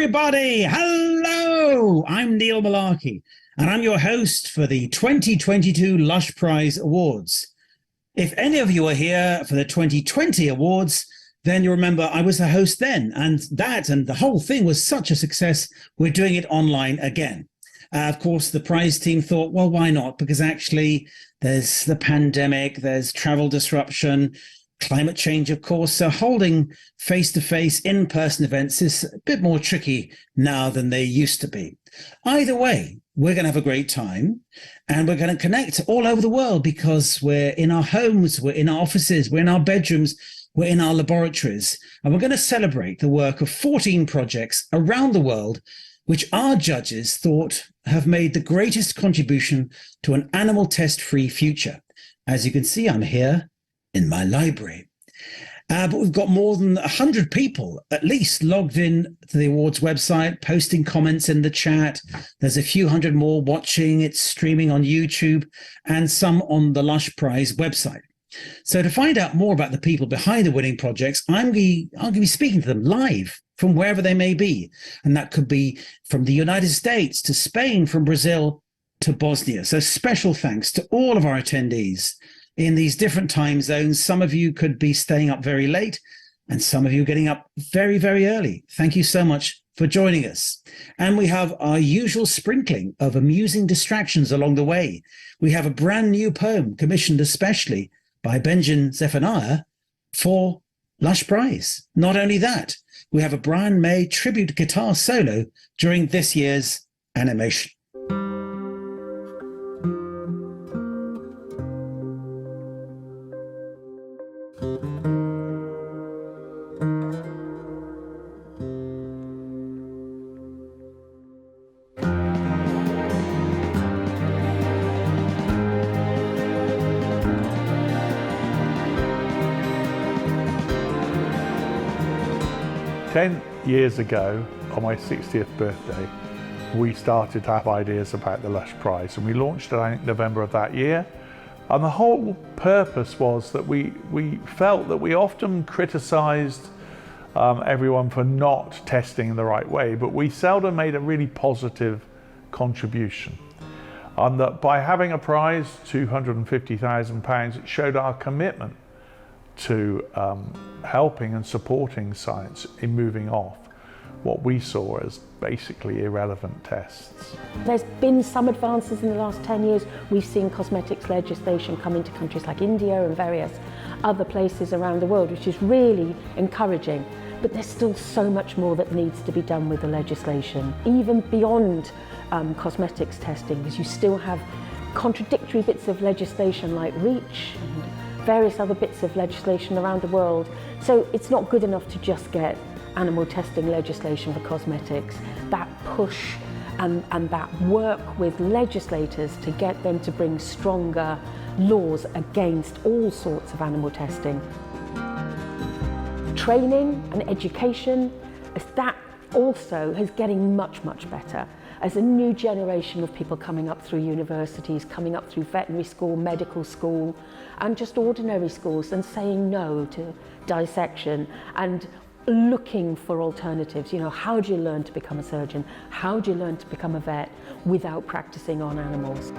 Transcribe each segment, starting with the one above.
everybody. Hello. I'm Neil Malarkey, and I'm your host for the 2022 Lush Prize Awards. If any of you are here for the 2020 awards, then you remember I was the host then, and the whole thing was such a success, we're doing it online again. Of course, the prize team thought, well, why not? Because actually there's the pandemic, there's travel disruption, climate change, of course. So holding face-to-face in-person events is a bit more tricky now than they used to be. Either way, we're going to have a great time, and we're going to connect all over the world because we're in our homes, we're in our offices, we're in our bedrooms, we're in our laboratories, and we're going to celebrate the work of 14 projects around the world which our judges thought have made the greatest contribution to an animal test-free future. As you can see, I'm here in my library. But we've got more than 100 people at least logged in to the awards website, posting comments in the chat. There's a few hundred more watching. It's streaming on YouTube and some on the Lush Prize website. So to find out more about the people behind the winning projects, I'm going to be speaking to them live from wherever they may be. And that could be from the United States to Spain, from Brazil to Bosnia. So special thanks to all of our attendees in these different time zones. Some of you could be staying up very late, and some of you getting up very, very early. Thank you so much for joining us. And we have our usual sprinkling of amusing distractions along the way. We have a brand new poem commissioned especially by Benjamin Zephaniah for Lush Prize. Not only that, we have a Brian May tribute guitar solo during this year's animation. 10 years ago, on my 60th birthday, we started to have ideas about the Lush Prize, and we launched it, I think, November of that year. And the whole purpose was that we felt that we often criticised everyone for not testing in the right way, but we seldom made a really positive contribution. And that by having a prize, £250,000, it showed our commitment to helping and supporting science in moving off what we saw as basically irrelevant tests. There's been some advances in the last 10 years. We've seen cosmetics legislation come into countries like India and various other places around the world, which is really encouraging. But there's still so much more that needs to be done with the legislation, even beyond cosmetics testing, because you still have contradictory bits of legislation like REACH and various other bits of legislation around the world. So it's not good enough to just get animal testing legislation for cosmetics. That push and that work with legislators to get them to bring stronger laws against all sorts of animal testing. Training and education, that also is getting much, much better. As a new generation of people coming up through universities, coming up through veterinary school, medical school, and just ordinary schools, and saying no to dissection and looking for alternatives. You know, how do you learn to become a surgeon? How do you learn to become a vet without practicing on animals?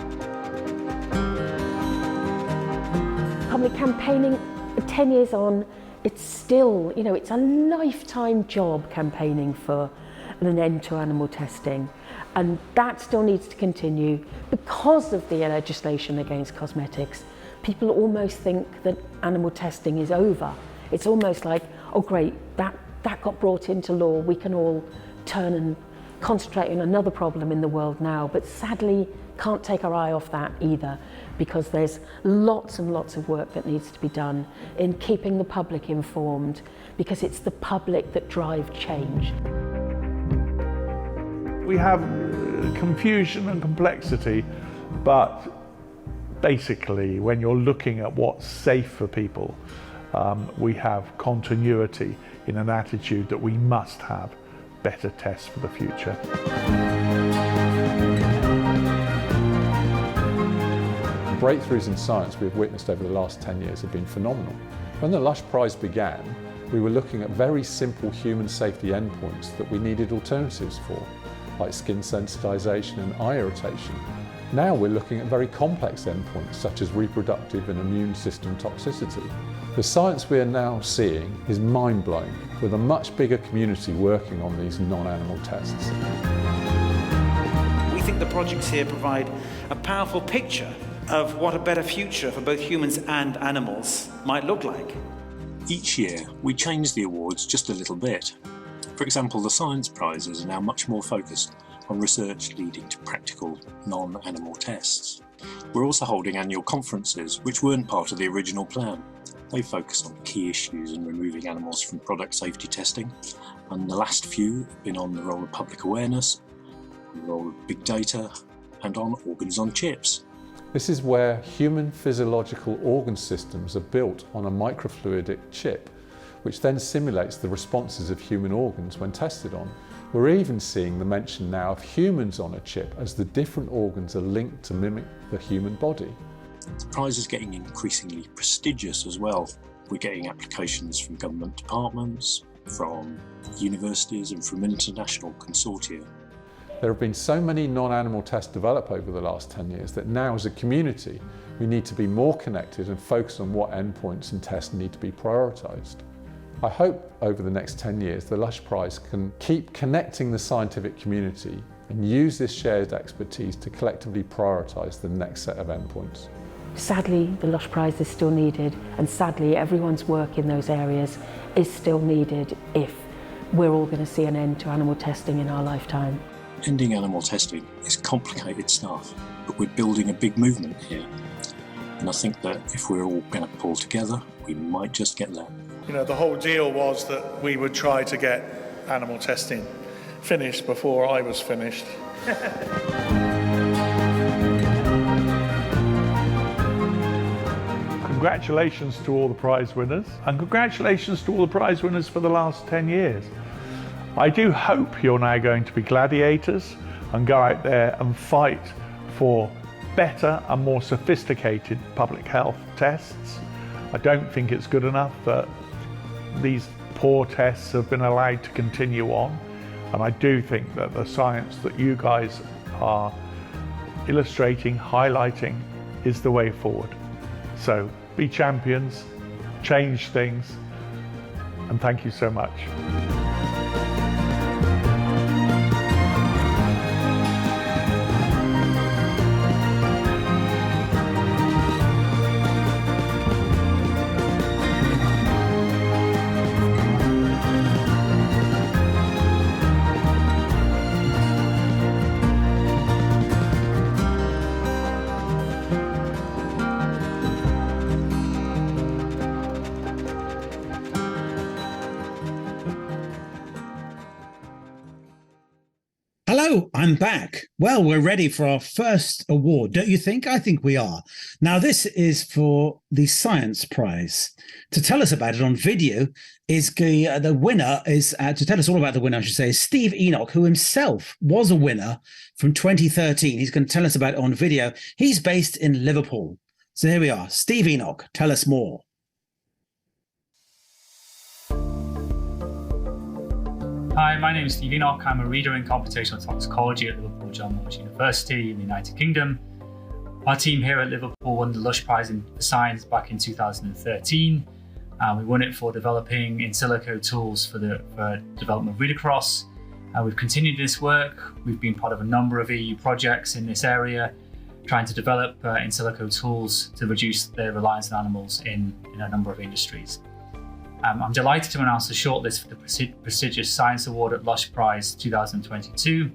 Public campaigning, 10 years on, it's still, you know, it's a lifetime job campaigning for an end to animal testing. And that still needs to continue because of the legislation against cosmetics. People almost think that animal testing is over. It's almost like, oh great, that got brought into law, we can all turn and concentrate on another problem in the world now. But sadly, can't take our eye off that either, because there's lots and lots of work that needs to be done in keeping the public informed, because it's the public that drive change. We have confusion and complexity, but basically when you're looking at what's safe for people, we have continuity in an attitude that we must have better tests for the future. The breakthroughs in science we've witnessed over the last 10 years have been phenomenal. When the Lush Prize began, we were looking at very simple human safety endpoints that we needed alternatives for, like skin sensitization and eye irritation. Now we're looking at very complex endpoints such as reproductive and immune system toxicity. The science we are now seeing is mind-blowing, with a much bigger community working on these non-animal tests. We think the projects here provide a powerful picture of what a better future for both humans and animals might look like. Each year, we change the awards just a little bit. For example, the Science Prizes are now much more focused on research leading to practical, non-animal tests. We're also holding annual conferences, which weren't part of the original plan. They focus on key issues in removing animals from product safety testing, and the last few have been on the role of public awareness, on the role of big data, and on organs on chips. This is where human physiological organ systems are built on a microfluidic chip, which then simulates the responses of human organs when tested on. We're even seeing the mention now of humans on a chip as the different organs are linked to mimic the human body. The prize is getting increasingly prestigious as well. We're getting applications from government departments, from universities and from international consortia. There have been so many non-animal tests developed over the last 10 years that now as a community we need to be more connected and focus on what endpoints and tests need to be prioritised. I hope over the next 10 years the Lush Prize can keep connecting the scientific community and use this shared expertise to collectively prioritise the next set of endpoints. Sadly, the Lush Prize is still needed, and sadly everyone's work in those areas is still needed if we're all going to see an end to animal testing in our lifetime. Ending animal testing is complicated stuff, but we're building a big movement here. And I think that if we're all going to pull together, we might just get there. You know, the whole deal was that we would try to get animal testing finished before I was finished. Congratulations to all the prize winners, and congratulations to all the prize winners for the last 10 years. I do hope you're now going to be gladiators and go out there and fight for better and more sophisticated public health tests. I don't think it's good enough that these poor tests have been allowed to continue on, and I do think that the science that you guys are illustrating, highlighting, is the way forward. So be champions, change things, and thank you so much. Hello, I'm back. Well, we're ready for our first award, don't you think? I think we are. Now, this is for the Science Prize. To tell us about it on video is the winner is, to tell us all about the winner, I should say, is Steve Enoch, who himself was a winner from 2013. He's going to tell us about it on video. He's based in Liverpool. So here we are. Steve Enoch, tell us more. Hi, my name is Steve Enoch. I'm a reader in computational toxicology at Liverpool John Moores University in the United Kingdom. Our team here at Liverpool won the Lush Prize in Science back in 2013. We won it for developing in silico tools for development of read across. We've continued this work. We've been part of a number of EU projects in this area, trying to develop in silico tools to reduce the reliance on animals in a number of industries. I'm delighted to announce the shortlist for the prestigious Science Award at Lush Prize 2022.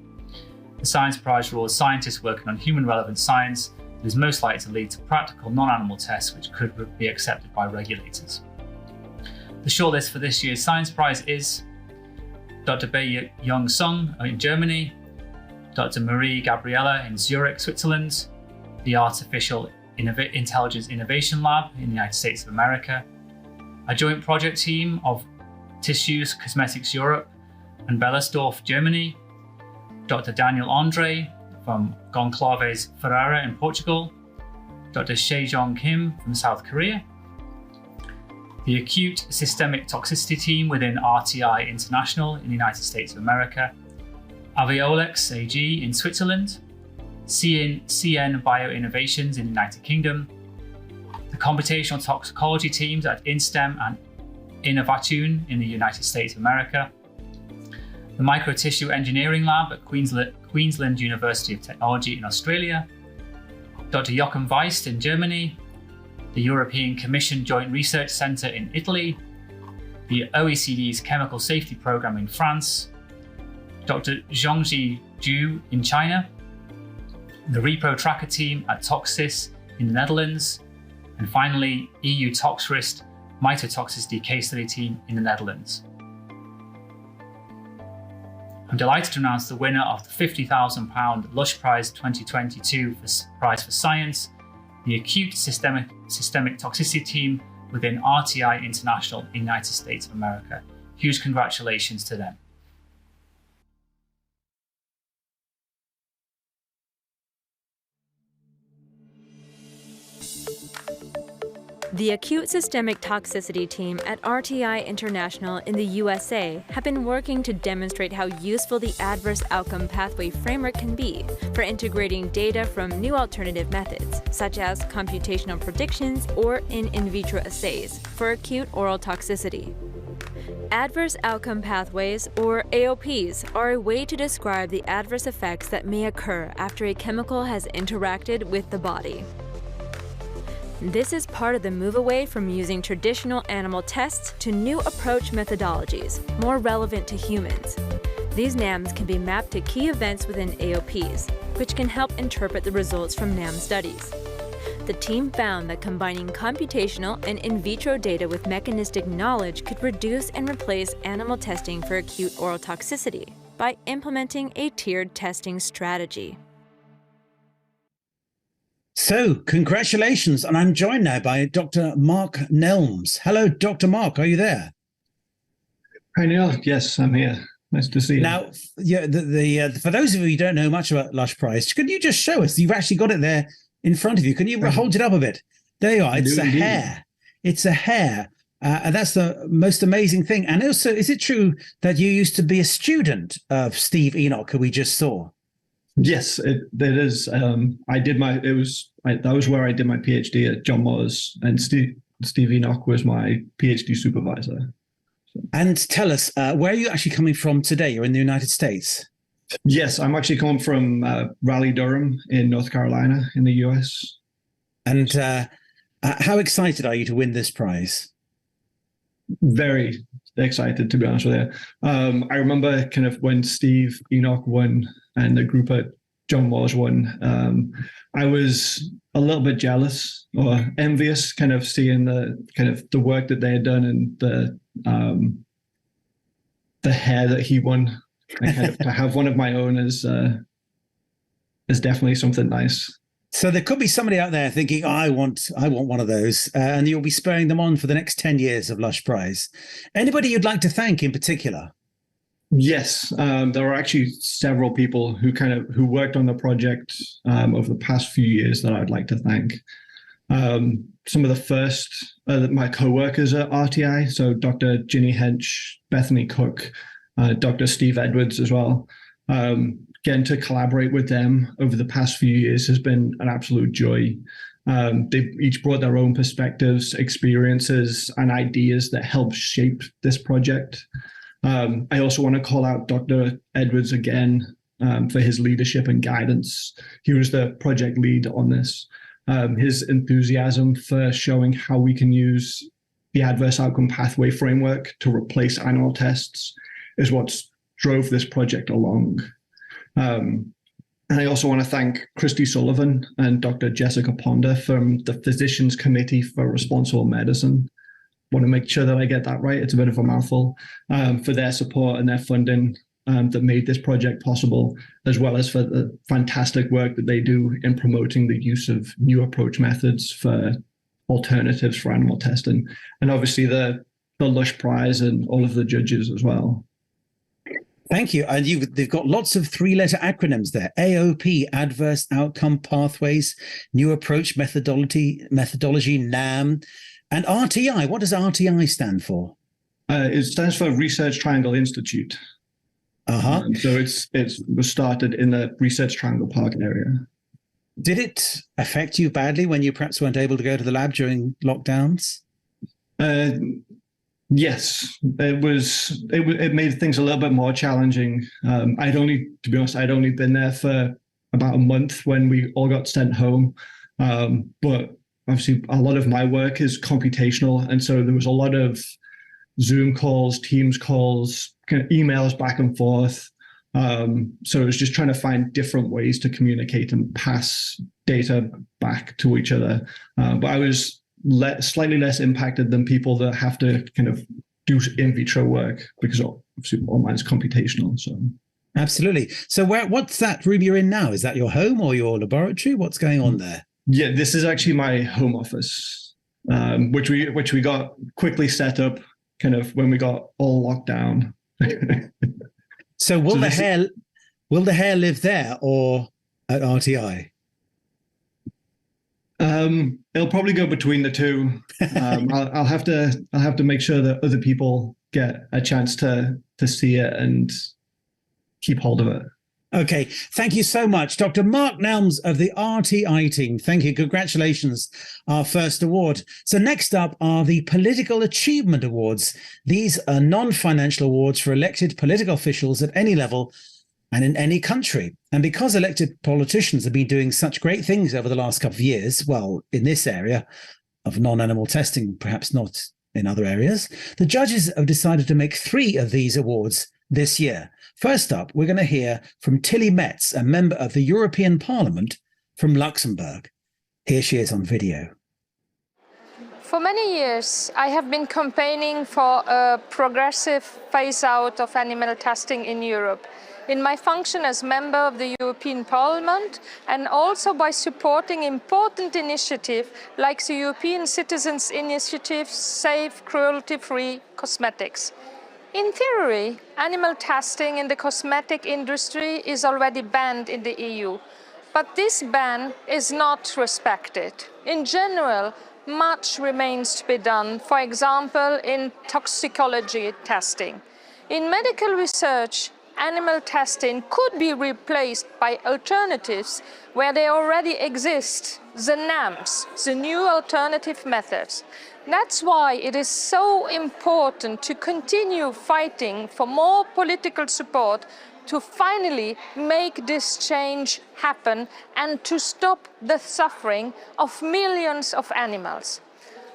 The Science Prize rewards scientists working on human relevant science that is most likely to lead to practical non-animal tests which could be accepted by regulators. The shortlist for this year's Science Prize is Dr. Bei-Young Sung in Germany, Dr. Marie Gabriella in Zurich, Switzerland, the Artificial Intelligence Innovation Lab in the United States of America, a joint project team of Tissues Cosmetics Europe and Bellersdorf, Germany, Dr. Daniel Andre from Goncalves Ferreira in Portugal, Dr. Sejong Kim from South Korea, the Acute Systemic Toxicity Team within RTI International in the United States of America, Aviolex AG in Switzerland, CN Bioinnovations in the United Kingdom, the Computational Toxicology teams at InStem and Innovatune in the United States of America, the Microtissue Engineering Lab at Queensland University of Technology in Australia, Dr. Joachim Weist in Germany, the European Commission Joint Research Centre in Italy, the OECD's Chemical Safety Programme in France, Dr. Zhongji Zhu in China, the Repro Tracker team at Toxis in the Netherlands, and finally, EU ToxRisk Mitotoxicity Case Study team in the Netherlands. I'm delighted to announce the winner of the £50,000 Lush Prize 2022 Prize for Science, the Acute Systemic Toxicity team within RTI International in the United States of America. Huge congratulations to them. The Acute Systemic Toxicity team at RTI International in the USA have been working to demonstrate how useful the Adverse Outcome Pathway framework can be for integrating data from new alternative methods, such as computational predictions or in vitro assays for acute oral toxicity. Adverse Outcome Pathways, or AOPs, are a way to describe the adverse effects that may occur after a chemical has interacted with the body. This is part of the move away from using traditional animal tests to new approach methodologies, more relevant to humans. These NAMs can be mapped to key events within AOPs, which can help interpret the results from NAM studies. The team found that combining computational and in vitro data with mechanistic knowledge could reduce and replace animal testing for acute oral toxicity by implementing a tiered testing strategy. So, congratulations, and I'm joined now by Dr. Mark Nelms. Hello, Dr. Mark, are you there? Hi, Neil. Yes, I'm here. Nice to see you. Now, yeah, for those of you who don't know much about Lush Prize, could you just show us? You've actually got it there in front of you. Can you hold it up a bit? There you are. It's a hair. It's a hair. And that's the most amazing thing. And also, is it true that you used to be a student of Steve Enoch, who we just saw? Yes, it is. That was where I did my PhD at John Moores, and Steve Enoch was my PhD supervisor. So. And tell us, where are you actually coming from today? You're in the United States. Yes, I'm actually coming from Raleigh-Durham in North Carolina in the US. And how excited are you to win this prize? Very excited, to be honest with you. I remember kind of when Steve Enoch won and the group at John Moores won, I was a little bit jealous or envious, kind of seeing the work that they had done and the hair that he won. And kind of to have one of my own is definitely something nice. So there could be somebody out there thinking, I want one of those, and you'll be spurring them on for the next 10 years of Lush Prize. Anybody you'd like to thank in particular? Yes, there are actually several people who worked on the project over the past few years that I'd like to thank. Some of the first, my co-workers at RTI, so Dr. Ginny Hench, Bethany Cook, Dr. Steve Edwards as well. Getting to collaborate with them over the past few years has been an absolute joy. They've each brought their own perspectives, experiences, and ideas that help shape this project. I also want to call out Dr. Edwards again for his leadership and guidance. He was the project lead on this. His enthusiasm for showing how we can use the adverse outcome pathway framework to replace animal tests is what drove this project along. And I also want to thank Christy Sullivan and Dr. Jessica Ponder from the Physicians Committee for Responsible Medicine. Want to make sure that I get that right. It's a bit of a mouthful, for their support and their funding that made this project possible, as well as for the fantastic work that they do in promoting the use of new approach methods for alternatives for animal testing. And obviously the Lush Prize and all of the judges as well. Thank you. And they've got lots of three-letter acronyms there. AOP, Adverse Outcome Pathways, New Approach Methodology, NAM. And RTI, what does RTI stand for? It stands for Research Triangle Institute. So it was started in the Research Triangle Park area. Did it affect you badly when you perhaps weren't able to go to the lab during lockdowns? Yes, it made things a little bit more challenging. To be honest, I'd only been there for about a month when we all got sent home. But obviously a lot of my work is computational. And so there was a lot of Zoom calls, Teams calls, kind of emails back and forth. So it was just trying to find different ways to communicate and pass data back to each other. But I was slightly less impacted than people that have to kind of do in vitro work, because obviously all mine's computational. So absolutely. So what's that room you're in now? Is that your home or your laboratory? What's going on there? Yeah, this is actually my home office, which we got quickly set up kind of when we got all locked down. So will the hair live there or at RTI? It'll probably go between the two. I'll have to make sure that other people get a chance to see it and keep hold of it. Okay, thank you so much, Dr. Mark Nelms of the RTI team. Thank you. Congratulations, our first award. So next up are the Political Achievement Awards. These are non-financial awards for elected political officials at any level and in any country. And because elected politicians have been doing such great things over the last couple of years, well, in this area of non-animal testing, perhaps not in other areas, the judges have decided to make 3 of these awards this year. First up, we're going to hear from Tilly Metz, a member of the European Parliament from Luxembourg. Here she is on video. For many years, I have been campaigning for a progressive phase-out of animal testing in Europe, in my function as member of the European Parliament, and also by supporting important initiatives like the European Citizens' Initiative Safe Cruelty-Free Cosmetics. In theory, animal testing in the cosmetic industry is already banned in the EU, but this ban is not respected. In general, much remains to be done, for example, in toxicology testing. In medical research, animal testing could be replaced by alternatives where they already exist, the NAMs, the new alternative methods. That's why it is so important to continue fighting for more political support to finally make this change happen and to stop the suffering of millions of animals.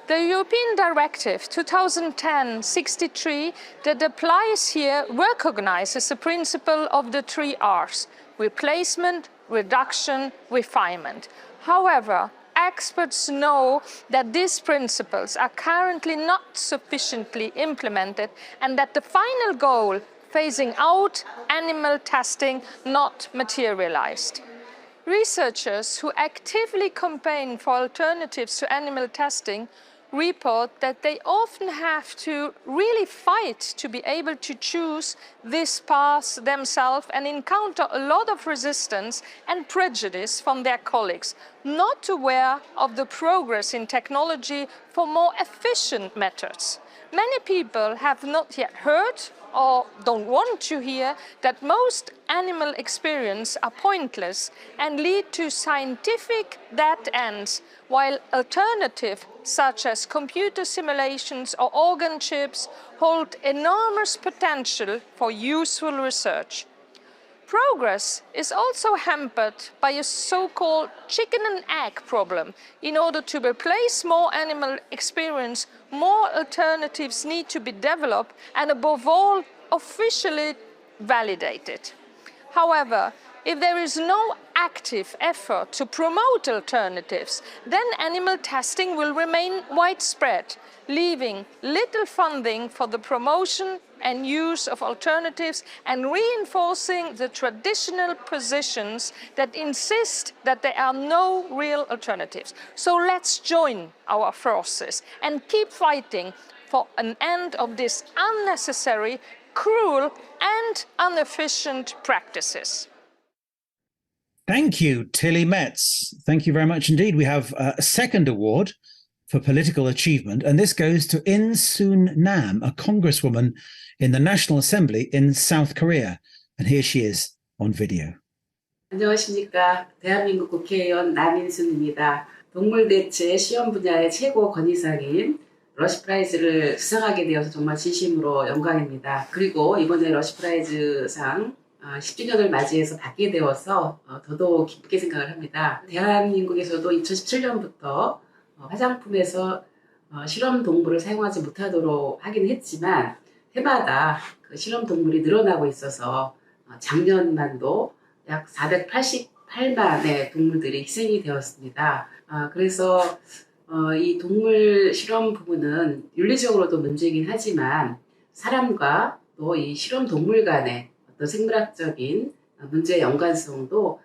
The European Directive 2010/63 that applies here recognizes the principle of the 3 Rs: replacement, reduction, refinement. However, experts know that these principles are currently not sufficiently implemented and that the final goal, phasing out animal testing, not materialized. Researchers who actively campaign for alternatives to animal testing report that they often have to really fight to be able to choose this path themselves and encounter a lot of resistance and prejudice from their colleagues, not aware of the progress in technology for more efficient methods. Many people have not yet heard or don't want to hear that most animal experiments are pointless and lead to scientific dead ends, while alternatives such as computer simulations or organ chips hold enormous potential for useful research. Progress is also hampered by a so-called chicken and egg problem. In order to replace more animal experience, more alternatives need to be developed and above all, officially validated. However, if there is no active effort to promote alternatives, then animal testing will remain widespread, leaving little funding for the promotion and use of alternatives and reinforcing the traditional positions that insist that there are no real alternatives. So let's join our forces and keep fighting for an end of these unnecessary, cruel and inefficient practices. Thank you, Tilly Metz. Thank you very much indeed. We have a second award, for political achievement, and this goes to In Soon Nam, a congresswoman in the National Assembly in South Korea. And here she is on video. 안녕하십니까. 대한민국 국회의원 남인순입니다. 동물 대체 시험 분야의 최고 권위상인 러시 프라이즈를 수상하게 되어서 정말 진심으로 영광입니다. 그리고 이번에 러시 프라이즈상 10주년을 맞이해서 받게 되어서 더더욱 기쁘게 생각을 합니다. 대한민국에서도 2017년부터 화장품에서 실험 동물을 사용하지 못하도록 하긴 했지만 해마다 그 실험 동물이 늘어나고 있어서 작년만도 약 488만의 동물들이 희생이 되었습니다. 그래서 이 동물 실험 부분은 윤리적으로도 문제이긴 하지만 사람과 또 이 실험 동물 간의 어떤 생물학적인 문제의 연관성도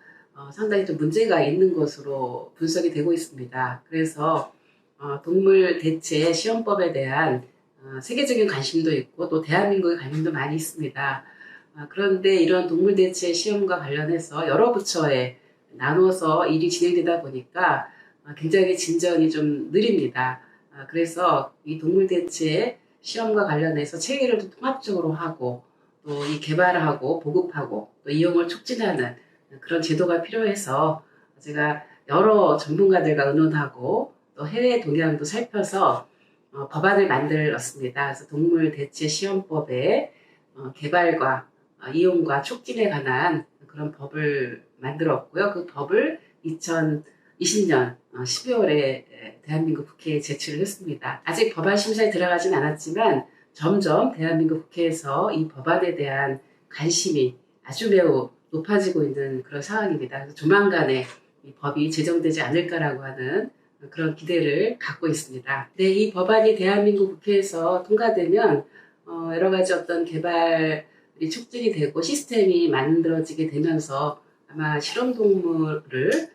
상당히 좀 문제가 있는 것으로 분석이 되고 있습니다. 그래서 동물 대체 시험법에 대한 세계적인 관심도 있고 또 대한민국의 관심도 많이 있습니다. 그런데 이런 동물 대체 시험과 관련해서 여러 부처에 나눠서 일이 진행되다 보니까 굉장히 진전이 좀 느립니다. 그래서 이 동물 대체 시험과 관련해서 체계를 좀 통합적으로 하고 또 이 개발하고 보급하고 또 이용을 촉진하는 그런 제도가 필요해서 제가 여러 전문가들과 의논하고 또 해외 동향도 살펴서 법안을 만들었습니다. 그래서 동물 대체 시험법의 개발과 이용과 촉진에 관한 그런 법을 만들었고요. 그 법을 2020년 12월에 대한민국 국회에 제출을 했습니다. 아직 법안 심사에 들어가진 않았지만 점점 대한민국 국회에서 이 법안에 대한 관심이 아주 매우 높아지고 있는 그런 상황입니다. 그래서 조만간에 이 법이 제정되지 않을까라고 하는 그런 기대를 갖고 있습니다. 네, 이 법안이 대한민국 국회에서 통과되면 여러 가지 어떤 개발이 촉진이 되고 시스템이 만들어지게 되면서 아마 실험동물을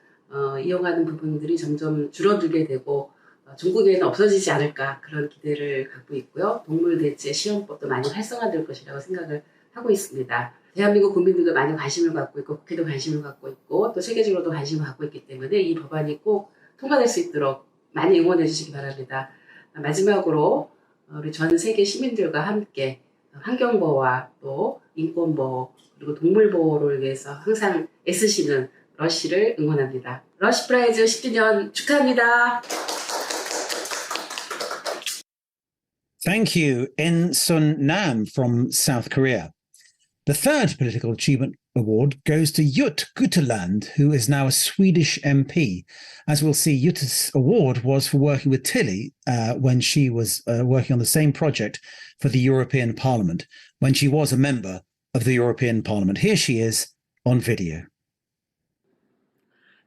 이용하는 부분들이 점점 줄어들게 되고 중국에는 없어지지 않을까 그런 기대를 갖고 있고요. 동물 대체 시험법도 많이 활성화될 것이라고 생각을 하고 있습니다. 대한민국 국민들도 많이 관심을 갖고 있고 국회도 관심을 갖고 있고 또 세계적으로도 관심을 갖고 있기 때문에 이 법안이 꼭 통과될 수 있도록 많이 응원해 주시기 바랍니다. 마지막으로 우리 전 세계 시민들과 함께 환경보호와 또 인권보호 그리고 동물보호를 위해서 항상 애쓰시는 러시를 응원합니다. 러시 프라이즈 10주년 축하합니다. Thank you, In Sun Nam from South Korea. The third political achievement award goes to Jut Guteland, who is now a Swedish MP. As we'll see, Jut's award was for working with Tilly when she was working on the same project for the European Parliament, when she was a member of the European Parliament. Here she is on video.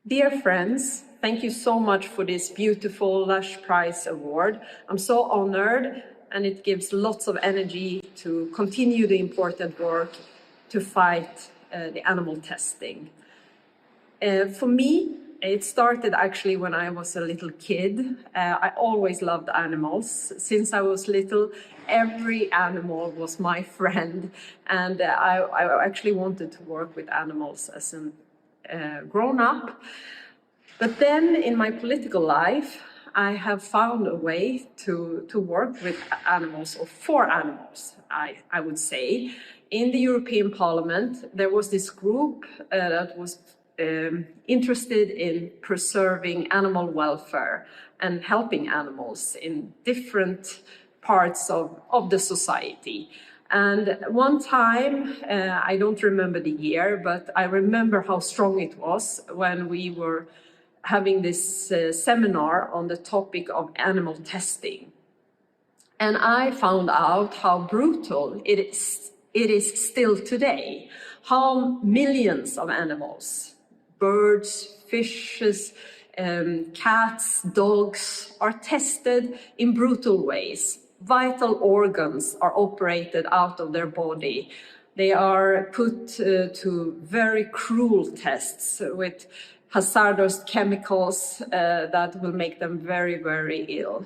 Dear friends, thank you so much for this beautiful Lush Prize award. I'm so honored, and it gives lots of energy to continue the important work to fight the animal testing. For me, it started actually when I was a little kid. I always loved animals. Since I was little, every animal was my friend, and I actually wanted to work with animals as a grown-up. But then in my political life, I have found a way to work with animals, or for animals, I would say. In the European Parliament, there was this group that was interested in preserving animal welfare and helping animals in different parts of the society. And one time, I don't remember the year, but I remember how strong it was when we were having this seminar on the topic of animal testing. And I found out how brutal it is still today, how millions of animals, birds, fishes, cats, dogs, are tested in brutal ways. Vital organs are operated out of their body. They are put to very cruel tests with hazardous chemicals that will make them very, very ill.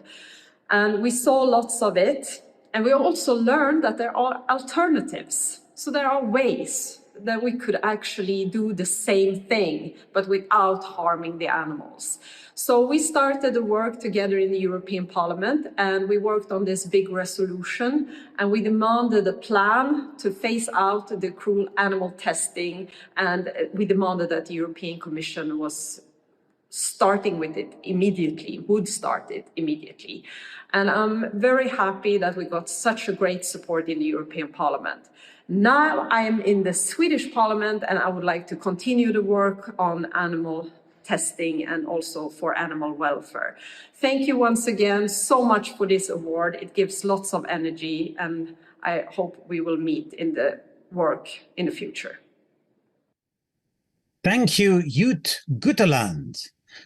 And we saw lots of it. And we also learned that there are alternatives. So there are ways that we could actually do the same thing, but without harming the animals. So we started the work together in the European Parliament, and we worked on this big resolution, and we demanded a plan to phase out the cruel animal testing, and we demanded that the European Commission was starting with it immediately, would start it immediately. And I'm very happy that we got such a great support in the European Parliament. Now I am in the Swedish Parliament, and I would like to continue the work on animal testing and also for animal welfare. Thank you once again so much for this award. It gives lots of energy, and I hope we will meet in the work in the future. Thank you, Jut Gutteland.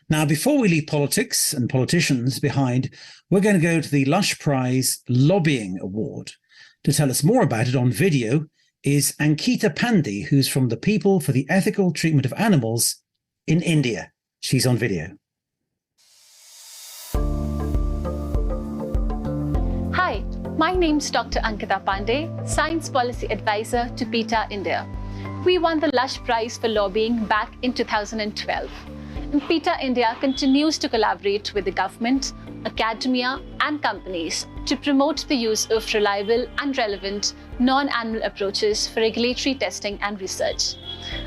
Now, before we leave politics and politicians behind, we're going to go to the Lush Prize Lobbying Award. To tell us more about it on video is Ankita Pandey, who's from the People for the Ethical Treatment of Animals in India. She's on video. Hi, my name's Dr. Ankita Pandey, Science Policy Advisor to PETA India. We won the Lush Prize for lobbying back in 2012. And PETA India continues to collaborate with the government, academia, and companies to promote the use of reliable and relevant non-animal approaches for regulatory testing and research.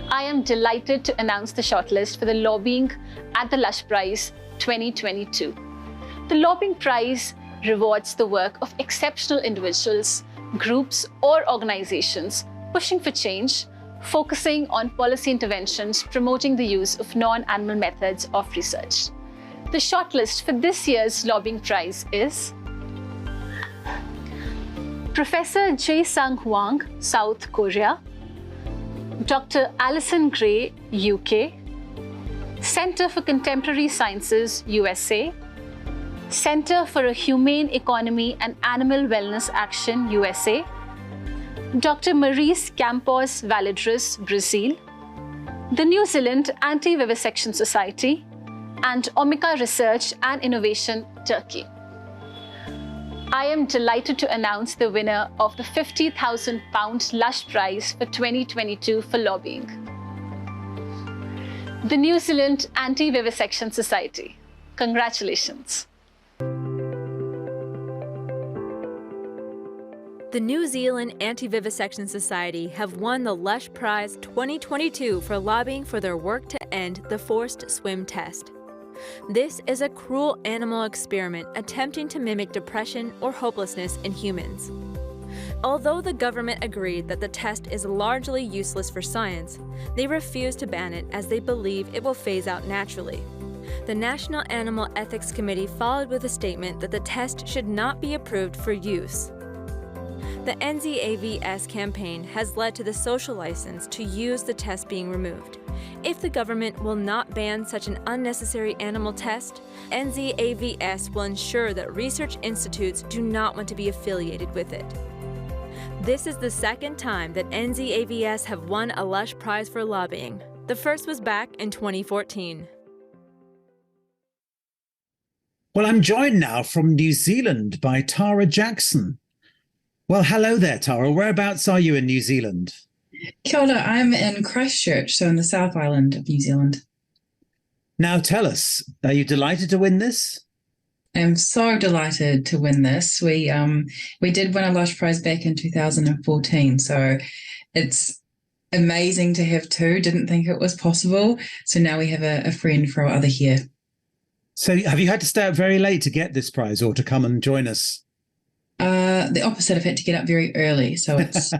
I am delighted to announce the shortlist for the lobbying at the Lush Prize 2022. The Lobbying Prize rewards the work of exceptional individuals, groups, or organizations pushing for change, focusing on policy interventions promoting the use of non-animal methods of research. The shortlist for this year's Lobbying Prize is Professor Jae-Sung Hwang, South Korea, Dr. Alison Gray, UK, Center for Contemporary Sciences, USA, Center for a Humane Economy and Animal Wellness Action, USA, Dr. Maurice Campos Valadres, Brazil, the New Zealand Anti-Vivisection Society, and Omika Research and Innovation, Turkey. I am delighted to announce the winner of the £50,000 Lush Prize for 2022 for lobbying. The New Zealand Anti-Vivisection Society. Congratulations. The New Zealand Anti-Vivisection Society have won the Lush Prize 2022 for lobbying for their work to end the forced swim test. This is a cruel animal experiment attempting to mimic depression or hopelessness in humans. Although the government agreed that the test is largely useless for science, they refuse to ban it as they believe it will phase out naturally. The National Animal Ethics Committee followed with a statement that the test should not be approved for use. The NZAVS campaign has led to the social license to use the test being removed. If the government will not ban such an unnecessary animal test, NZAVS will ensure that research institutes do not want to be affiliated with it. This is the second time that NZAVS have won a Lush Prize for lobbying. The first was back in 2014. Well, I'm joined now from New Zealand by Tara Jackson. Well, hello there, Tara. Whereabouts are you in New Zealand? Kia ora, I'm in Christchurch, so in the South Island of New Zealand. Now tell us, are you delighted to win this? I'm so delighted to win this. We did win a Lush Prize back in 2014, so it's amazing to have two. Didn't think it was possible. So now we have a friend for our other year. So have you had to stay up very late to get this prize or to come and join us? The opposite. I've had to get up very early, so it's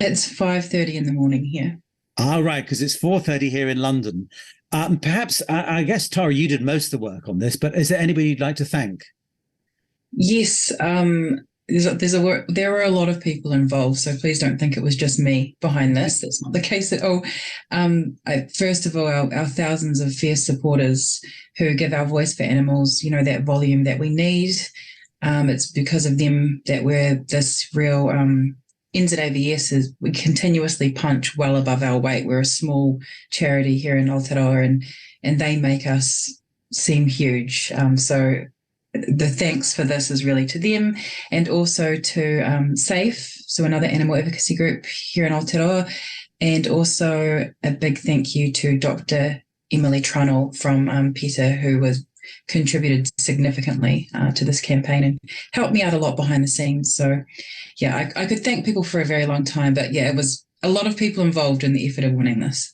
5:30 in the morning here. Ah, right, because it's 4:30 here in London. Perhaps, I guess, Tara, you did most of the work on this, but is there anybody you'd like to thank? Yes, there are a lot of people involved, so please don't think it was just me behind this. That's not the case at all. First of all, our thousands of fierce supporters who give our voice for animals, that volume that we need. It's because of them that we're this real NZAVS we continuously punch well above our weight. We're a small charity here in Aotearoa and they make us seem huge. So the thanks for this is really to them and also to SAFE, so another animal advocacy group here in Aotearoa. And also a big thank you to Dr. Emily Trunnell from PETA, who contributed significantly to this campaign and helped me out a lot behind the scenes. So, yeah, I could thank people for a very long time, but yeah, it was a lot of people involved in the effort of winning this.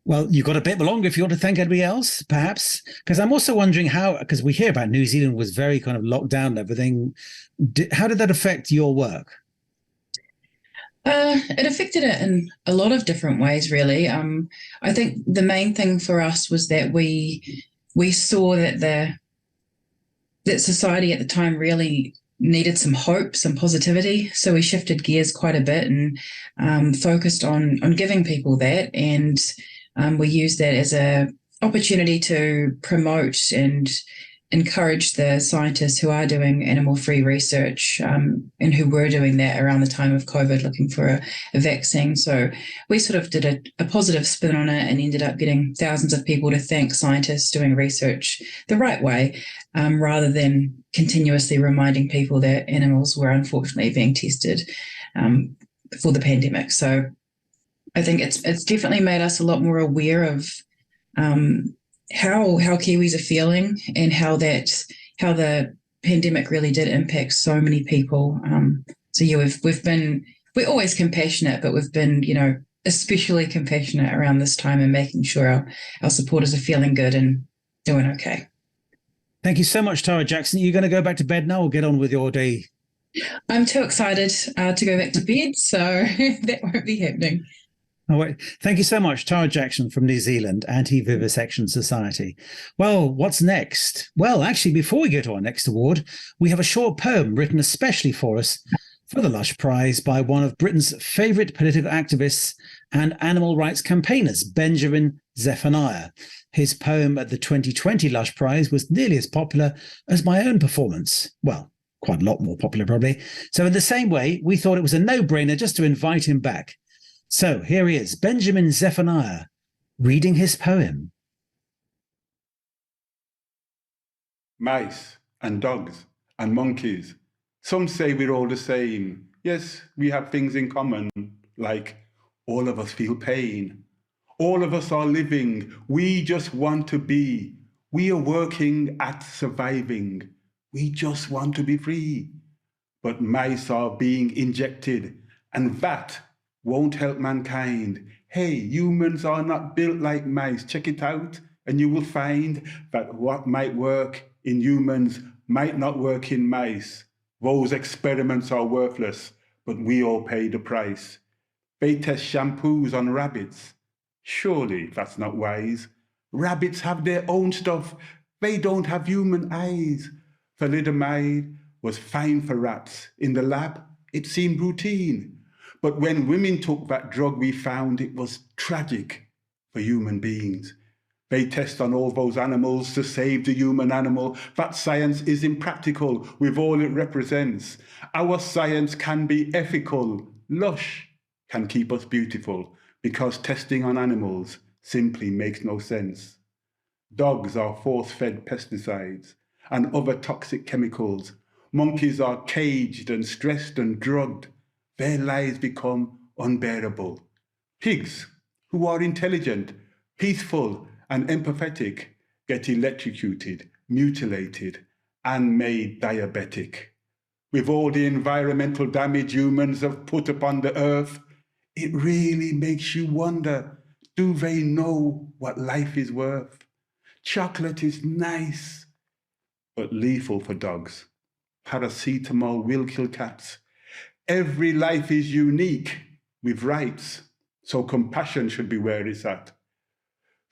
Well, you've got a bit longer if you want to thank anybody else, perhaps, because I'm also wondering how, because we hear about New Zealand was very kind of locked down and everything. How did that affect your work? It affected it in a lot of different ways, really. I think the main thing for us was that we saw that society at the time really needed some hope, some positivity. So we shifted gears quite a bit and focused on giving people that, and we used that as an opportunity to promote and encourage the scientists who are doing animal-free research and who were doing that around the time of COVID, looking for a vaccine. So we sort of did a positive spin on it and ended up getting thousands of people to thank scientists doing research the right way, rather than continuously reminding people that animals were unfortunately being tested for the pandemic. So I think it's definitely made us a lot more aware of how Kiwis are feeling and how the pandemic really did impact so many people. So yeah, we're always compassionate, but we've been, especially compassionate around this time and making sure our supporters are feeling good and doing okay. Thank you so much, Tara Jackson. Are you going to go back to bed now or get on with your day? I'm too excited to go back to bed, so that won't be happening. Oh, wait. Thank you so much, Tara Jackson from New Zealand, Anti-Vivisection Society. Well, what's next? Well, actually, before we go to our next award, we have a short poem written especially for us for the Lush Prize by one of Britain's favourite political activists and animal rights campaigners, Benjamin Zephaniah. His poem at the 2020 Lush Prize was nearly as popular as my own performance. Well, quite a lot more popular, probably. So in the same way, we thought it was a no-brainer just to invite him back. So here he is, Benjamin Zephaniah, reading his poem. Mice and dogs and monkeys. Some say we're all the same. Yes, we have things in common, like all of us feel pain. All of us are living. We just want to be. We are working at surviving. We just want to be free. But mice are being injected, and that won't help mankind. Hey, humans are not built like mice. Check it out, and you will find that what might work in humans might not work in mice. Those experiments are worthless, but we all pay the price. They test shampoos on rabbits. Surely that's not wise. Rabbits have their own stuff. They don't have human eyes. Thalidomide was fine for rats. In the lab, it seemed routine. But when women took that drug, we found it was tragic for human beings. They test on all those animals to save the human animal. That science is impractical with all it represents. Our science can be ethical. Lush can keep us beautiful because testing on animals simply makes no sense. Dogs are force-fed pesticides and other toxic chemicals. Monkeys are caged and stressed and drugged. Their lives become unbearable. Pigs, who are intelligent, peaceful, and empathetic, get electrocuted, mutilated, and made diabetic. With all the environmental damage humans have put upon the earth, it really makes you wonder, do they know what life is worth? Chocolate is nice, but lethal for dogs. Paracetamol will kill cats. Every life is unique with rights, so compassion should be where it's at.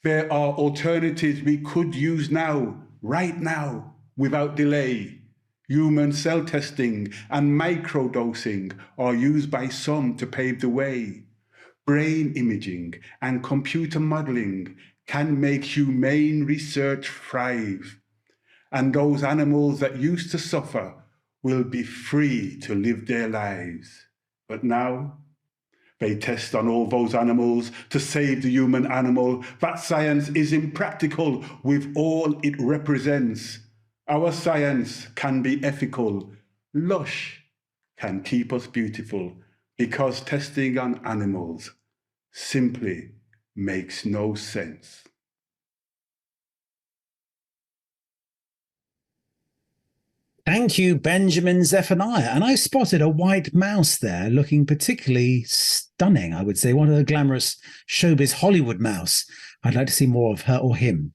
There are alternatives we could use now, right now, without delay. Human cell testing and microdosing are used by some to pave the way. Brain imaging and computer modeling can make humane research thrive. And those animals that used to suffer will be free to live their lives. But now, they test on all those animals to save the human animal. That science is impractical with all it represents. Our science can be ethical. Lush can keep us beautiful because testing on animals simply makes no sense. Thank you, Benjamin Zephaniah. And I spotted a white mouse there looking particularly stunning, I would say, one of the glamorous showbiz Hollywood mouse. I'd like to see more of her or him.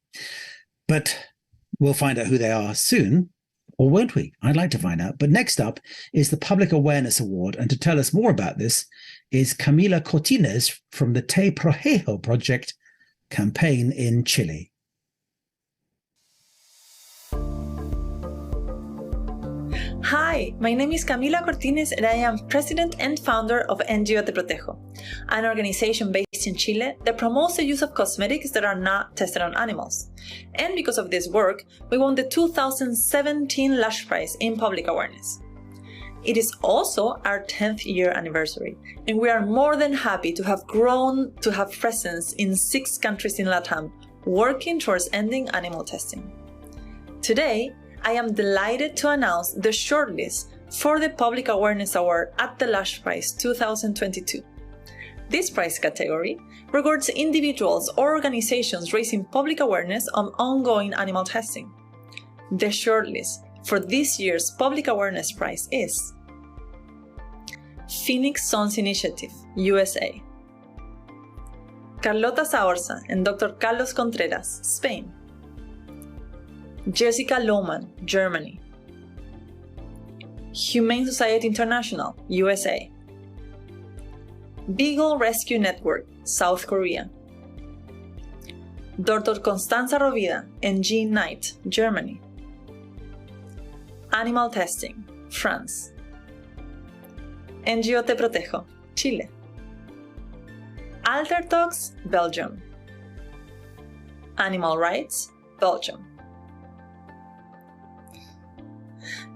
But we'll find out who they are soon, or won't we? I'd like to find out. But next up is the Public Awareness Award. And to tell us more about this is Camila Cortines from the Te Protejo Project campaign in Chile. Hi, my name is Camila Cortines and I am president and founder of NGO Te Protejo, an organization based in Chile that promotes the use of cosmetics that are not tested on animals. And because of this work, we won the 2017 Lush Prize in Public Awareness. It is also our 10th year anniversary, and we are more than happy to have grown to have presence in 6 countries in LATAM, working towards ending animal testing. Today, I am delighted to announce the shortlist for the Public Awareness Award at the Lush Prize 2022. This prize category rewards individuals or organizations raising public awareness on ongoing animal testing. The shortlist for this year's Public Awareness Prize is Phoenix Sons Initiative, USA; Carlota Zaorza and Dr. Carlos Contreras, Spain; Jessica Lohmann, Germany; Humane Society International, USA; Beagle Rescue Network, South Korea; Dr. Constanza Rovida and Jean Knight, Germany; Animal Testing, France; NGO Te Protejo, Chile; Alter Talks, Belgium; Animal Rights, Belgium.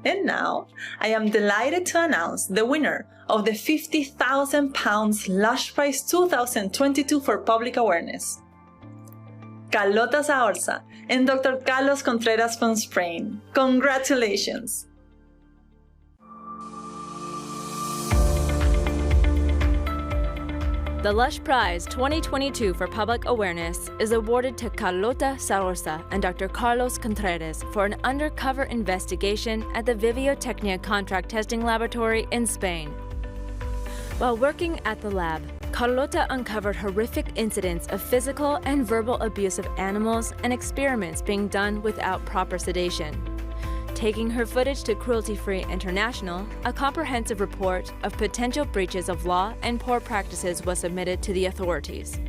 And now, I am delighted to announce the winner of the £50,000 Lush Prize 2022 for Public Awareness, Carlota Zaorza and Dr. Carlos Contreras from Spain. Congratulations! The Lush Prize 2022 for Public Awareness is awarded to Carlota Zaorza and Dr. Carlos Contreras for an undercover investigation at the Viviotecnia Contract Testing Laboratory in Spain. While working at the lab, Carlota uncovered horrific incidents of physical and verbal abuse of animals and experiments being done without proper sedation. Taking her footage to Cruelty Free International, a comprehensive report of potential breaches of law and poor practices was submitted to the authorities.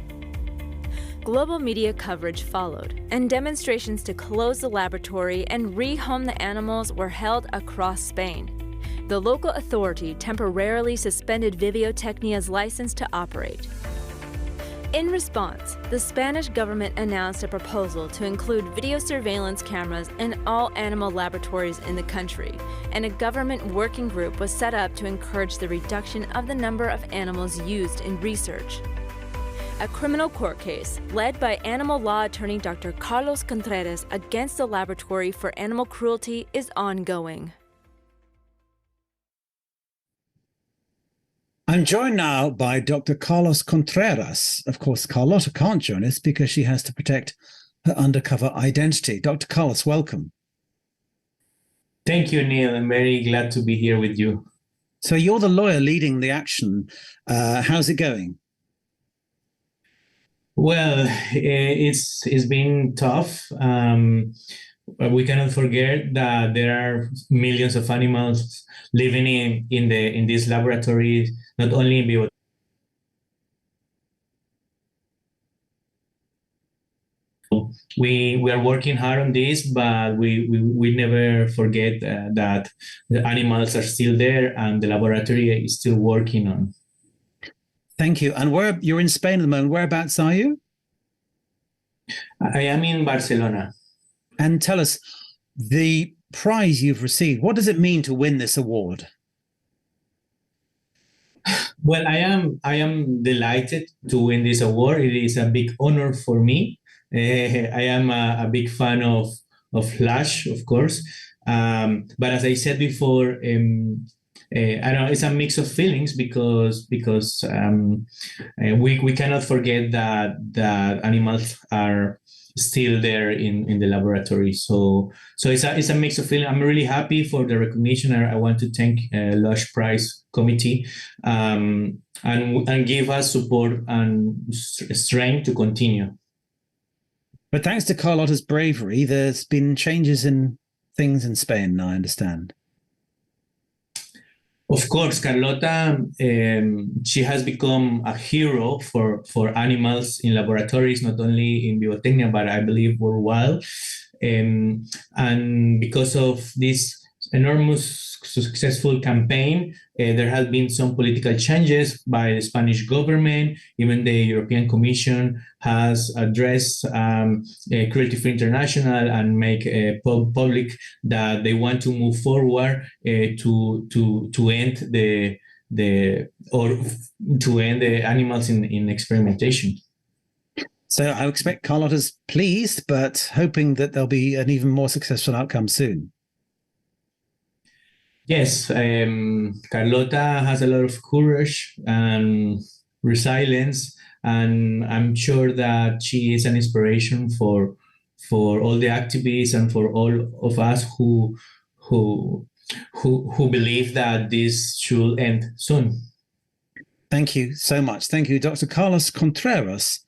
Global media coverage followed, and demonstrations to close the laboratory and rehome the animals were held across Spain. The local authority temporarily suspended Viviotecnia's license to operate. In response, the Spanish government announced a proposal to include video surveillance cameras in all animal laboratories in the country, and a government working group was set up to encourage the reduction of the number of animals used in research. A criminal court case, led by animal law attorney Dr. Carlos Contreras against the laboratory for animal cruelty, is ongoing. I'm joined now by Dr. Carlos Contreras. Of course, Carlota can't join us because she has to protect her undercover identity. Dr. Carlos, welcome. Thank you, Neil. I'm very glad to be here with you. So you're the lawyer leading the action. How's it going? Well, it's been tough. We cannot forget that there are millions of animals living in this laboratory, not only in vivo. We are working hard on this, but we never forget that the animals are still there and the laboratory is still working on. Thank you. And you're in Spain at the moment. Whereabouts are you? I am in Barcelona. And tell us, the prize you've received, what does it mean to win this award? Well, I am delighted to win this award. It is a big honor for me. I am a big fan of Lush, of course. But as I said before, I know it's a mix of feelings because we cannot forget that animals are still there in the laboratory. So it's a mix of feelings. I'm really happy for the recognition. I want to thank Lush Prize committee and give us support and strength to continue. But thanks to Carlotta's bravery, there's been changes in things in Spain, I understand. Of course, Carlota, she has become a hero for animals in laboratories, not only in Biotecnia, but I believe worldwide. And because of this enormous successful campaign, there have been some political changes by the Spanish government. Even the European Commission has addressed Cruelty-Free International and make public that they want to move forward to end the animals in experimentation. So I expect Carlotta's pleased, but hoping that there'll be an even more successful outcome soon. Yes, Carlota has a lot of courage and resilience, and I'm sure that she is an inspiration for all the activists and for all of us who believe that this should end soon. Thank you so much. Thank you, Dr. Carlos Contreras,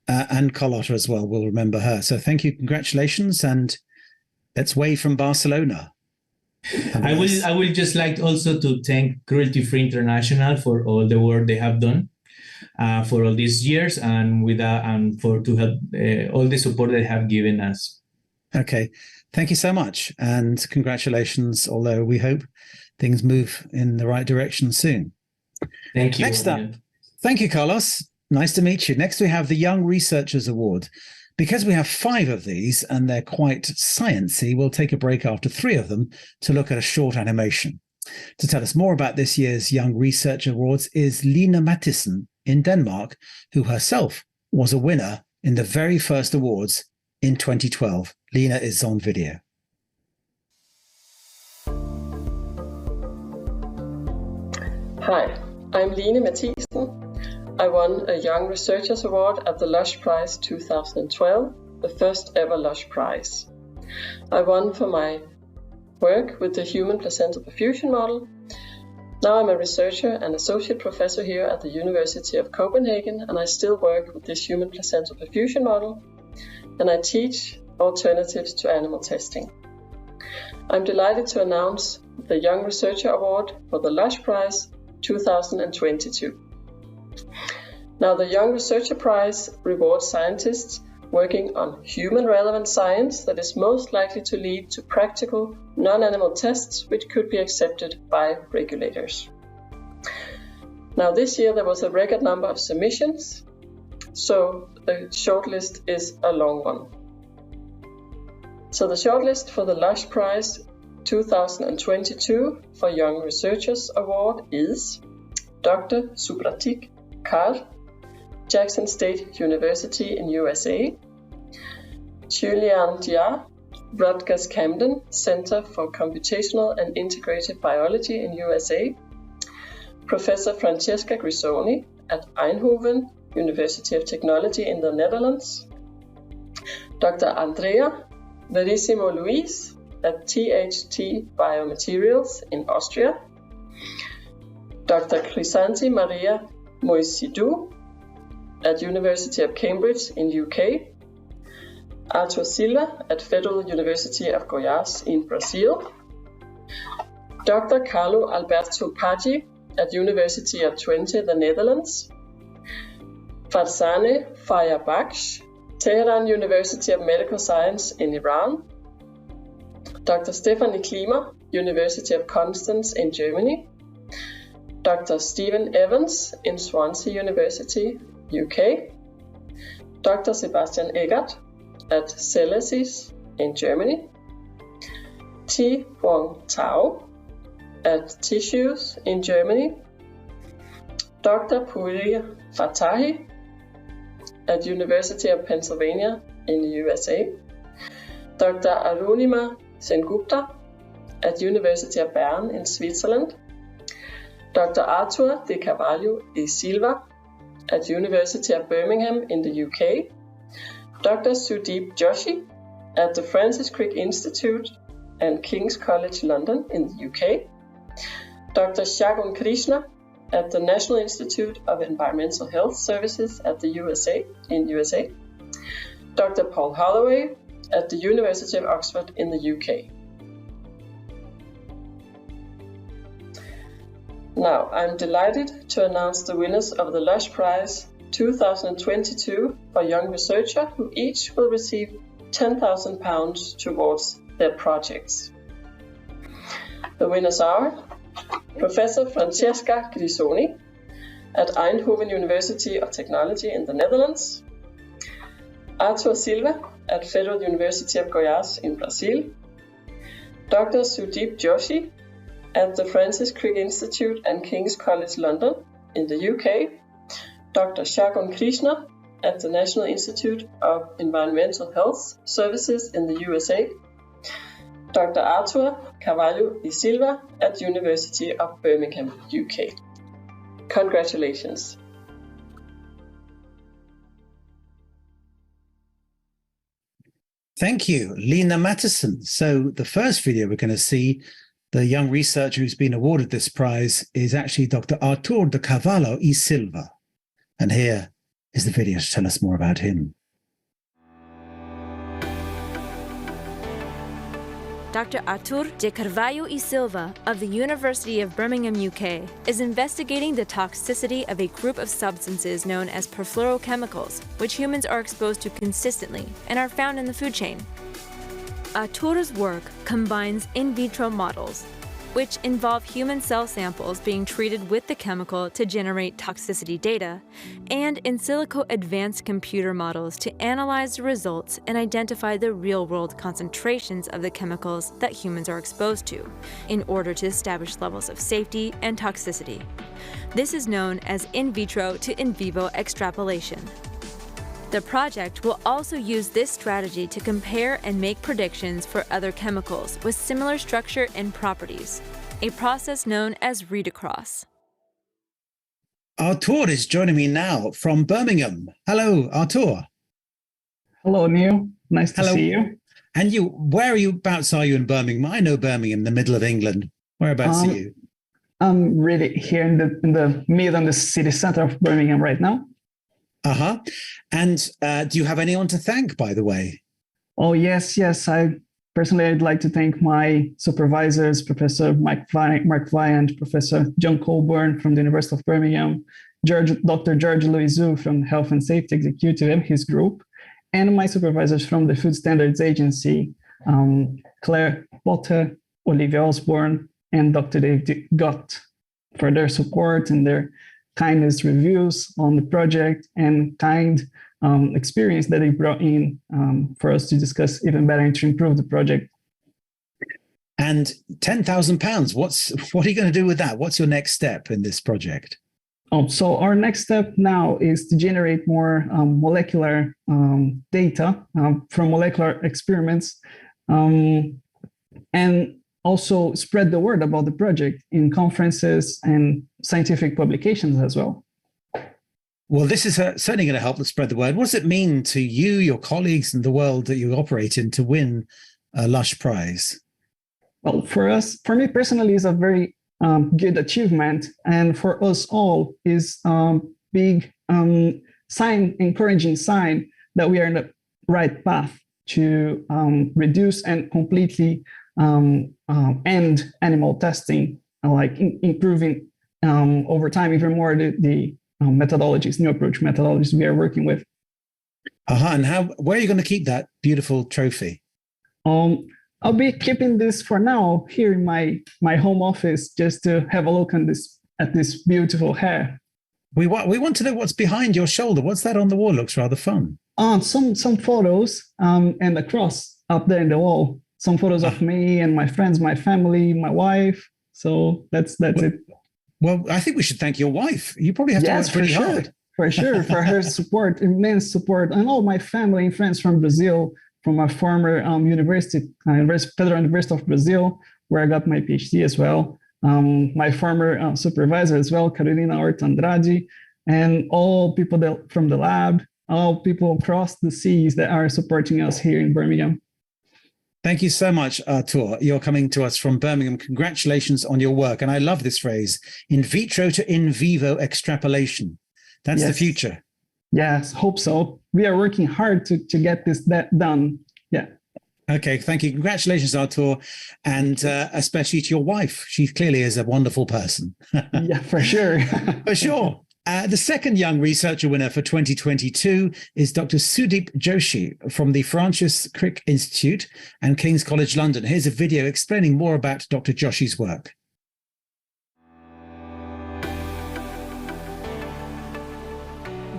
and Carlotta as well. We'll remember her. So thank you, congratulations, and let's wave from Barcelona. I will just like also to thank Cruelty-Free International for all the work they have done for all these years and to help all the support they have given us. Okay, thank you so much, and congratulations. Although we hope things move in the right direction soon. Thank you. Next up, thank you, Carlos. Nice to meet you. Next, we have the Young Researchers Award. Because we have 5 of these and they're quite sciencey, we'll take a break after 3 of them to look at a short animation. To tell us more about this year's Young Researcher Awards is Line Matthiesen in Denmark, who herself was a winner in the very first awards in 2012. Line is on video. Hi, I'm Line Matthiesen. I won a Young Researchers Award at the Lush Prize 2012, the first ever Lush Prize. I won for my work with the human placental perfusion model. Now I'm a researcher and associate professor here at the University of Copenhagen, and I still work with this human placental perfusion model, and I teach alternatives to animal testing. I'm delighted to announce the Young Researcher Award for the Lush Prize 2022. Now, the Young Researcher Prize rewards scientists working on human-relevant science that is most likely to lead to practical, non-animal tests which could be accepted by regulators. Now, this year there was a record number of submissions, so the shortlist is a long one. So the shortlist for the Lush Prize 2022 for Young Researchers Award is Dr. Supratik Kar, Jackson State University in USA, Julian Jia, Rutgers Camden Center for Computational and Integrated Biology in USA, Professor Francesca Grisoni at Eindhoven University of Technology in the Netherlands, Dr. Andrea Verissimo Luis at THT Biomaterials in Austria, Dr. Chrysanthi Maria Moisidou at University of Cambridge in UK, Arthur Silla at Federal University of Goiás in Brazil, Dr. Carlo Alberto Paggi at University of Twente, the Netherlands, Farzaneh Fayabakhsh, Tehran University of Medical Science in Iran, Dr. Stephanie Klima, University of Constance in Germany, Dr. Stephen Evans in Swansea University, UK, Dr. Sebastian Eggert at Celesis in Germany, Thi Huong Tao at Tissues in Germany, Dr. Puri Fatahi at University of Pennsylvania in the USA, Dr. Arunima Sengupta at University of Bern in Switzerland, Dr. Arthur de Carvalho e Silva at University of Birmingham in the UK, Dr. Sudeep Joshi at the Francis Crick Institute and King's College London in the UK, Dr. Shagun Krishna at the National Institute of Environmental Health Services at the USA, Dr. Paul Holloway at the University of Oxford in the UK. Now, I'm delighted to announce the winners of the Lush Prize 2022 for Young Researcher, who each will receive £10,000 towards their projects. The winners are Professor Francesca Grisoni at Eindhoven University of Technology in the Netherlands, Arthur Silva at Federal University of Goiás in Brazil, Dr. Sudeep Joshi at the Francis Crick Institute and King's College London in the UK, Dr. Shagun Krishna at the National Institute of Environmental Health Services in the USA, Dr. Arthur Carvalho e Silva at University of Birmingham, UK. Congratulations. Thank you, Lena Matteson. So the first video we're going to see, the young researcher who's been awarded this prize is actually Dr. Arthur de Carvalho e Silva. And here is the video to tell us more about him. Dr. Arthur de Carvalho e Silva of the University of Birmingham, UK, is investigating the toxicity of a group of substances known as perfluorochemicals, which humans are exposed to consistently and are found in the food chain. Arthur's work combines in vitro models, which involve human cell samples being treated with the chemical to generate toxicity data, and in silico advanced computer models to analyze the results and identify the real-world concentrations of the chemicals that humans are exposed to, in order to establish levels of safety and toxicity. This is known as in vitro to in vivo extrapolation. The project will also use this strategy to compare and make predictions for other chemicals with similar structure and properties, a process known as read-across. Arthur is joining me now from Birmingham. Hello, Arthur. Hello, Neil. Nice to see you. And you, whereabouts are you in Birmingham? I know Birmingham, the middle of England. Whereabouts are you? I'm really here in the middle of the city center of Birmingham right now. Uh-huh. And do you have anyone to thank, by the way? Oh, yes. I'd like to thank my supervisors, Professor Mark Vyand, Professor John Colburn from the University of Birmingham, Dr. George Louisou from Health and Safety Executive and his group, and my supervisors from the Food Standards Agency, Claire Potter, Olivia Osborne, and Dr. David Gott, for their support and their kindness reviews on the project and kind experience that they brought in for us to discuss even better and to improve the project. And £10,000, what are you going to do with that? What's your next step in this project? So our next step now is to generate more molecular data from molecular experiments and also spread the word about the project in conferences and scientific publications as well. Well, this is certainly going to help to spread the word. What does it mean to you, your colleagues, and the world that you operate in to win a Lush Prize? Well, for me personally, it's a very good achievement, and for us all is big encouraging sign that we are in the right path to reduce and completely end animal testing, like improving over time even more the methodologies, new approach methodologies we are working with. And where are you going to keep that beautiful trophy? I'll be keeping this for now here in my home office, just to have a look at this beautiful hair. We want to know what's behind your shoulder. What's that on the wall? Looks rather fun. Some photos and a cross up there in the wall. Some photos of me and my friends, my family, my wife. So that's it. Well, I think we should thank your wife. You probably have to work pretty hard. For sure, for her support, immense support, and all my family and friends from Brazil, from my former university, Federal University of Brazil, where I got my PhD as well. my former supervisor as well, Carolina Ortandrade, and all people from the lab, all people across the seas that are supporting us here in Birmingham. Thank you so much, Artur. You're coming to us from Birmingham. Congratulations on your work. And I love this phrase, in vitro to in vivo extrapolation. That's the future. Yes, hope so. We are working hard to get that done. Yeah. Okay, thank you. Congratulations, Artur, and especially to your wife. She clearly is a wonderful person. Yeah, for sure. For sure. The second young researcher winner for 2022 is Dr. Sudeep Joshi from the Francis Crick Institute and King's College London. Here's a video explaining more about Dr. Joshi's work.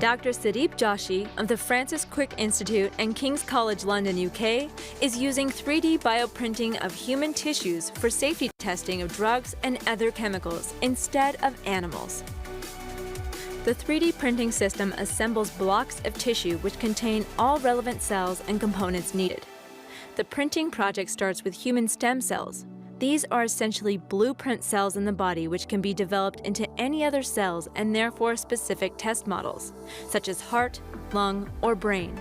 Dr. Sudeep Joshi of the Francis Crick Institute and King's College London, UK, is using 3D bioprinting of human tissues for safety testing of drugs and other chemicals instead of animals. The 3D printing system assembles blocks of tissue which contain all relevant cells and components needed. The printing project starts with human stem cells. These are essentially blueprint cells in the body which can be developed into any other cells and therefore specific test models, such as heart, lung, or brain.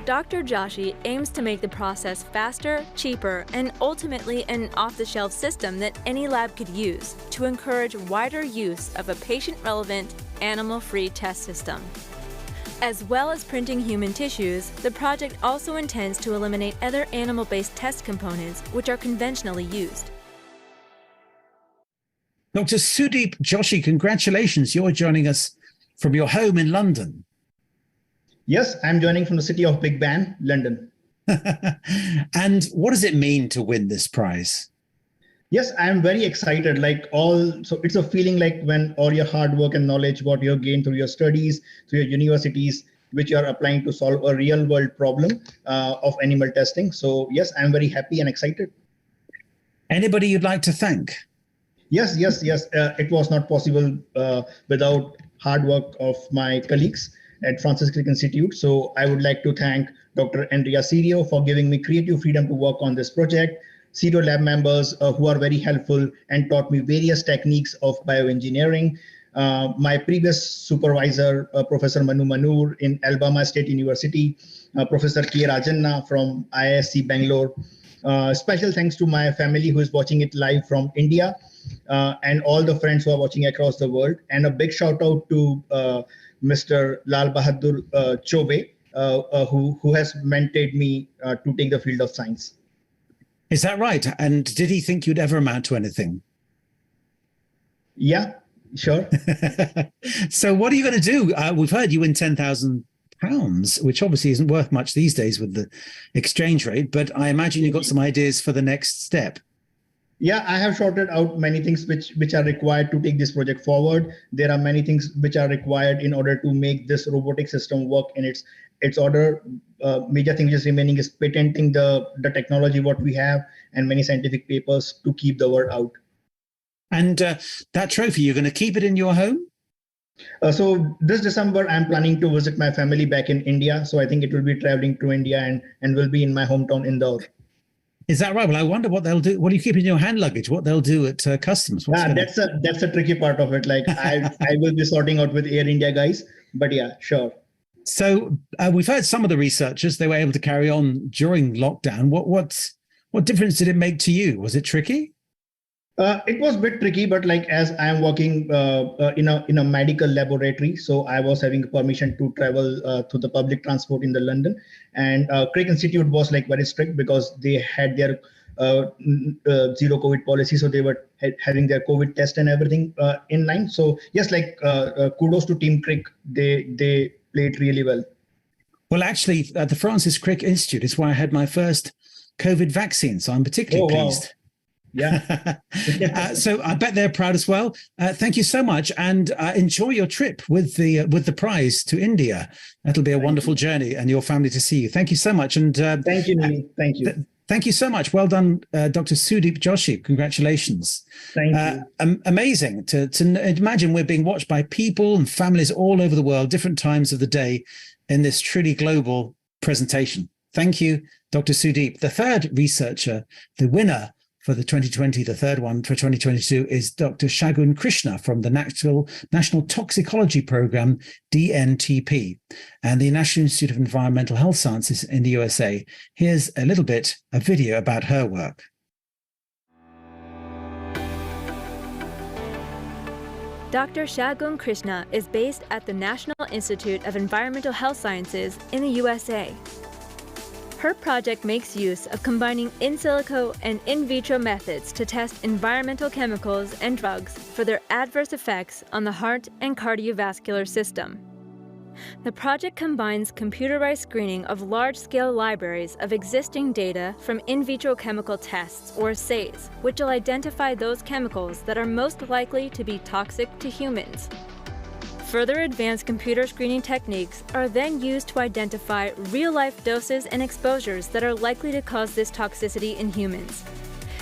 Dr. Joshi aims to make the process faster, cheaper, and ultimately an off-the-shelf system that any lab could use to encourage wider use of a patient-relevant, animal-free test system. As well as printing human tissues, the project also intends to eliminate other animal-based test components which are conventionally used. Dr. Sudeep Joshi, congratulations. You're joining us from your home in London. Yes, I'm joining from the city of Big Ben, London. And what does it mean to win this prize? Yes, I'm very excited. So it's a feeling like when all your hard work and knowledge, what you have gained through your studies, through your universities, which you are applying to solve a real world problem of animal testing. So yes, I'm very happy and excited. Anybody you'd like to thank? Yes. It was not possible without hard work of my colleagues at Francis Crick Institute. So I would like to thank Dr. Andrea Sirio for giving me creative freedom to work on this project, Sirio lab members who are very helpful and taught me various techniques of bioengineering, my previous supervisor, Professor Manu Manur in Alabama State University, Professor K. Rajanna from IISc Bangalore. Special thanks to my family who is watching it live from India and all the friends who are watching across the world. And a big shout out to Mr. Lal Bahadur Chobe, who has mentored me to take the field of science. Is that right? And did he think you'd ever amount to anything? Yeah, sure. So what are you going to do? We've heard you win £10,000, which obviously isn't worth much these days with the exchange rate, but I imagine you've got some ideas for the next step. Yeah, I have sorted out many things which are required to take this project forward. There are many things which are required in order to make this robotic system work in its order. Major thing which is remaining is patenting the technology what we have and many scientific papers to keep the word out. And that trophy, you're going to keep it in your home? So this December, I'm planning to visit my family back in India. So I think it will be traveling to India and will be in my hometown, Indore. Is that right? Well, I wonder what they'll do. What do you keep in your hand luggage? What they'll do at customs? That's a tricky part of it. Like I will be sorting out with Air India guys, but yeah, sure. So we've heard some of the researchers, they were able to carry on during lockdown. What difference did it make to you? Was it tricky? It was a bit tricky, but like as I am working in a medical laboratory, so I was having permission to travel to the public transport in the London, and Crick Institute was like very strict because they had their zero COVID policy, so they were having their COVID test and everything in line. So yes, like kudos to Team Crick, they played really well. Well, actually, at the Francis Crick Institute is where I had my first COVID vaccine, so I'm particularly pleased. Wow. Yeah. So I bet they're proud as well. Thank you so much, and enjoy your trip with the prize to India. That'll be a wonderful journey, and your family to see you. Thank you so much, and thank you, Nini. Thank you. Thank you so much. Well done, Dr. Sudeep Joshi. Congratulations. Thank you. Amazing to imagine we're being watched by people and families all over the world, different times of the day, in this truly global presentation. Thank you, Dr. Sudeep. The third researcher, the winner for the 2020. The third one for 2022 is Dr. Shagun Krishna from the National Toxicology Program, DNTP, and the National Institute of Environmental Health Sciences in the USA. Here's a video about her work. Dr. Shagun Krishna is based at the National Institute of Environmental Health Sciences in the USA. Her project makes use of combining in silico and in vitro methods to test environmental chemicals and drugs for their adverse effects on the heart and cardiovascular system. The project combines computerized screening of large-scale libraries of existing data from in vitro chemical tests, or assays, which will identify those chemicals that are most likely to be toxic to humans. Further advanced computer screening techniques are then used to identify real-life doses and exposures that are likely to cause this toxicity in humans.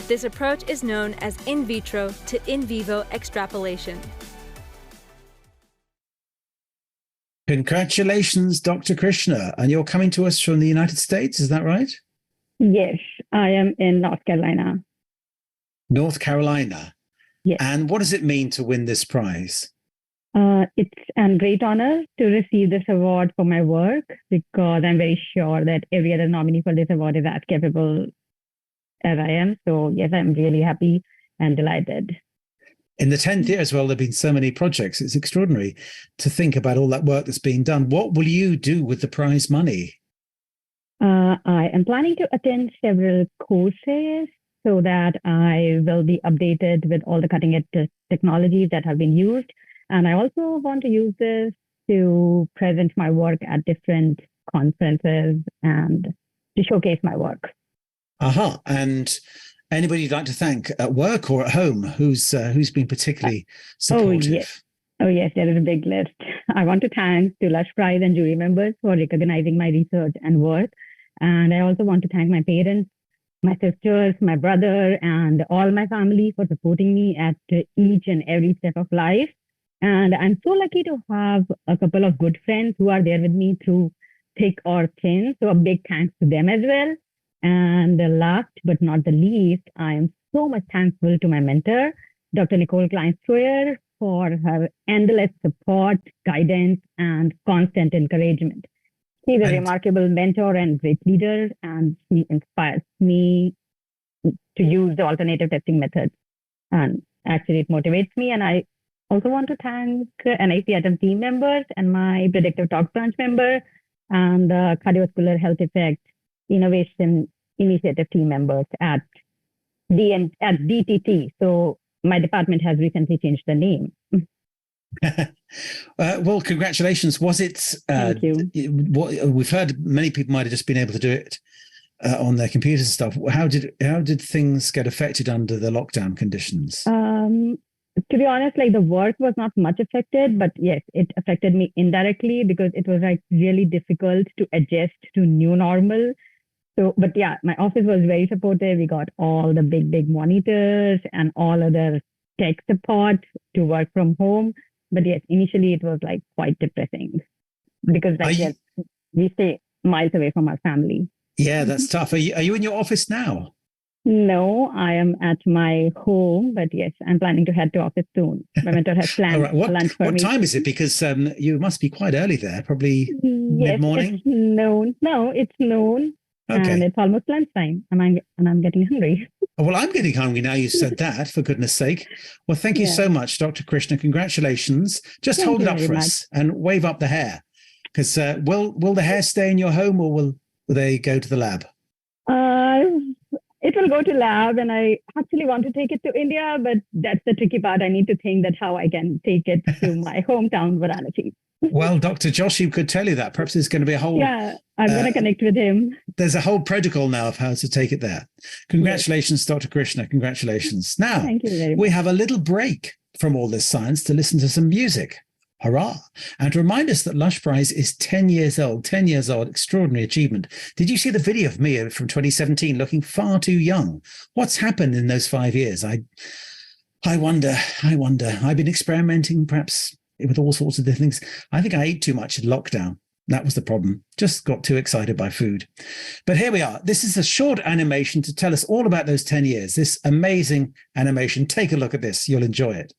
This approach is known as in vitro to in vivo extrapolation. Congratulations, Dr. Krishna. And you're coming to us from the United States, is that right? Yes, I am in North Carolina. North Carolina. Yes. And what does it mean to win this prize? It's a great honor to receive this award for my work, because I'm very sure that every other nominee for this award is as capable as I am. So yes, I'm really happy and delighted. In the 10th year as well, there have been so many projects. It's extraordinary to think about all that work that's being done. What will you do with the prize money? I am planning to attend several courses so that I will be updated with all the cutting edge technologies that have been used. And I also want to use this to present my work at different conferences and to showcase my work. Aha. And anybody you'd like to thank at work or at home who's been particularly supportive? Oh, yes, there is a big list. I want to thank the Lush Prize and jury members for recognizing my research and work. And I also want to thank my parents, my sisters, my brother, and all my family for supporting me at each and every step of life. And I'm so lucky to have a couple of good friends who are there with me through thick or thin. So a big thanks to them as well. And last but not the least, I am so much thankful to my mentor, Dr. Nicole Klein-Stroyer, for her endless support, guidance, and constant encouragement. She's a remarkable mentor and great leader, and she inspires me to use the alternative testing methods. And actually, it motivates me. And I also want to thank NIC Atom team members and my predictive talk branch member and the cardiovascular health effect innovation initiative team members at DTT. So my department has recently changed the name. Well, congratulations. Was it? Thank you. We've heard many people might have just been able to do it on their computers and stuff. How did things get affected under the lockdown conditions? To be honest, like the work was not much affected, but yes, it affected me indirectly because it was like really difficult to adjust to new normal. So, but yeah, my office was very supportive. We got all the big monitors and all other tech support to work from home. But yes, initially it was like quite depressing because yes, we stay miles away from our family. Yeah, that's tough. Are you in your office now? No, I am at my home, but yes, I'm planning to head to office soon. My mentor has planned lunch for me. What time is it? Because you must be quite early there, probably mid-morning? It's noon. No, it's noon. Okay. And it's almost lunchtime, and I'm getting hungry. Well, I'm getting hungry now you said that, for goodness sake. Well, thank you so much, Dr. Krishna. Congratulations. Just hold it up for us and wave up the hair. Because will the hair stay in your home, or will they go to the lab? It will go to lab, and I actually want to take it to India, but that's the tricky part. I need to think that how I can take it to my hometown, Varanasi. Well, Dr. Joshi could tell you that. Perhaps there's going to be a whole... Yeah, I'm going to connect with him. There's a whole protocol now of how to take it there. Congratulations, yes. Dr. Krishna. Congratulations. Now, thank you very much. We have a little break from all this science to listen to some music. Hurrah. And to remind us that Lush Prize is 10 years old, extraordinary achievement. Did you see the video of me from 2017 looking far too young? What's happened in those 5 years? I wonder. I've been experimenting perhaps with all sorts of different things. I think I ate too much in lockdown. That was the problem. Just got too excited by food. But here we are. This is a short animation to tell us all about those 10 years. This amazing animation. Take a look at this. You'll enjoy it.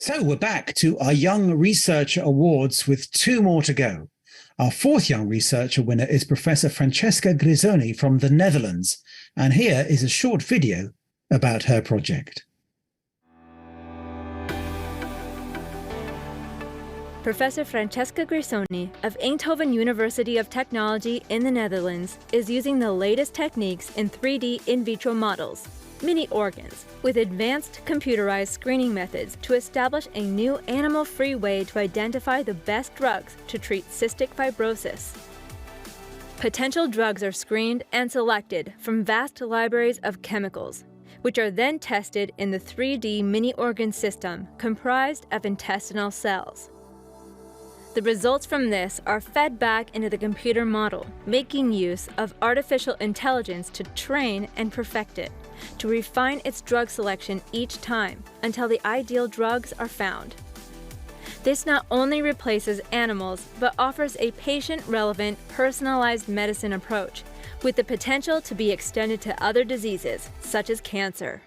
So we're back to our Young Researcher Awards with 2 more to go. Our 4th Young Researcher winner is Professor Francesca Grisoni from the Netherlands. And here is a short video about her project. Professor Francesca Grisoni of Eindhoven University of Technology in the Netherlands is using the latest techniques in 3D in vitro models, mini organs, with advanced computerized screening methods to establish a new animal-free way to identify the best drugs to treat cystic fibrosis. Potential drugs are screened and selected from vast libraries of chemicals, which are then tested in the 3D mini organ system comprised of intestinal cells. The results from this are fed back into the computer model, making use of artificial intelligence to train and perfect it, to refine its drug selection each time until the ideal drugs are found. This not only replaces animals, but offers a patient-relevant, personalized medicine approach, with the potential to be extended to other diseases, such as cancer.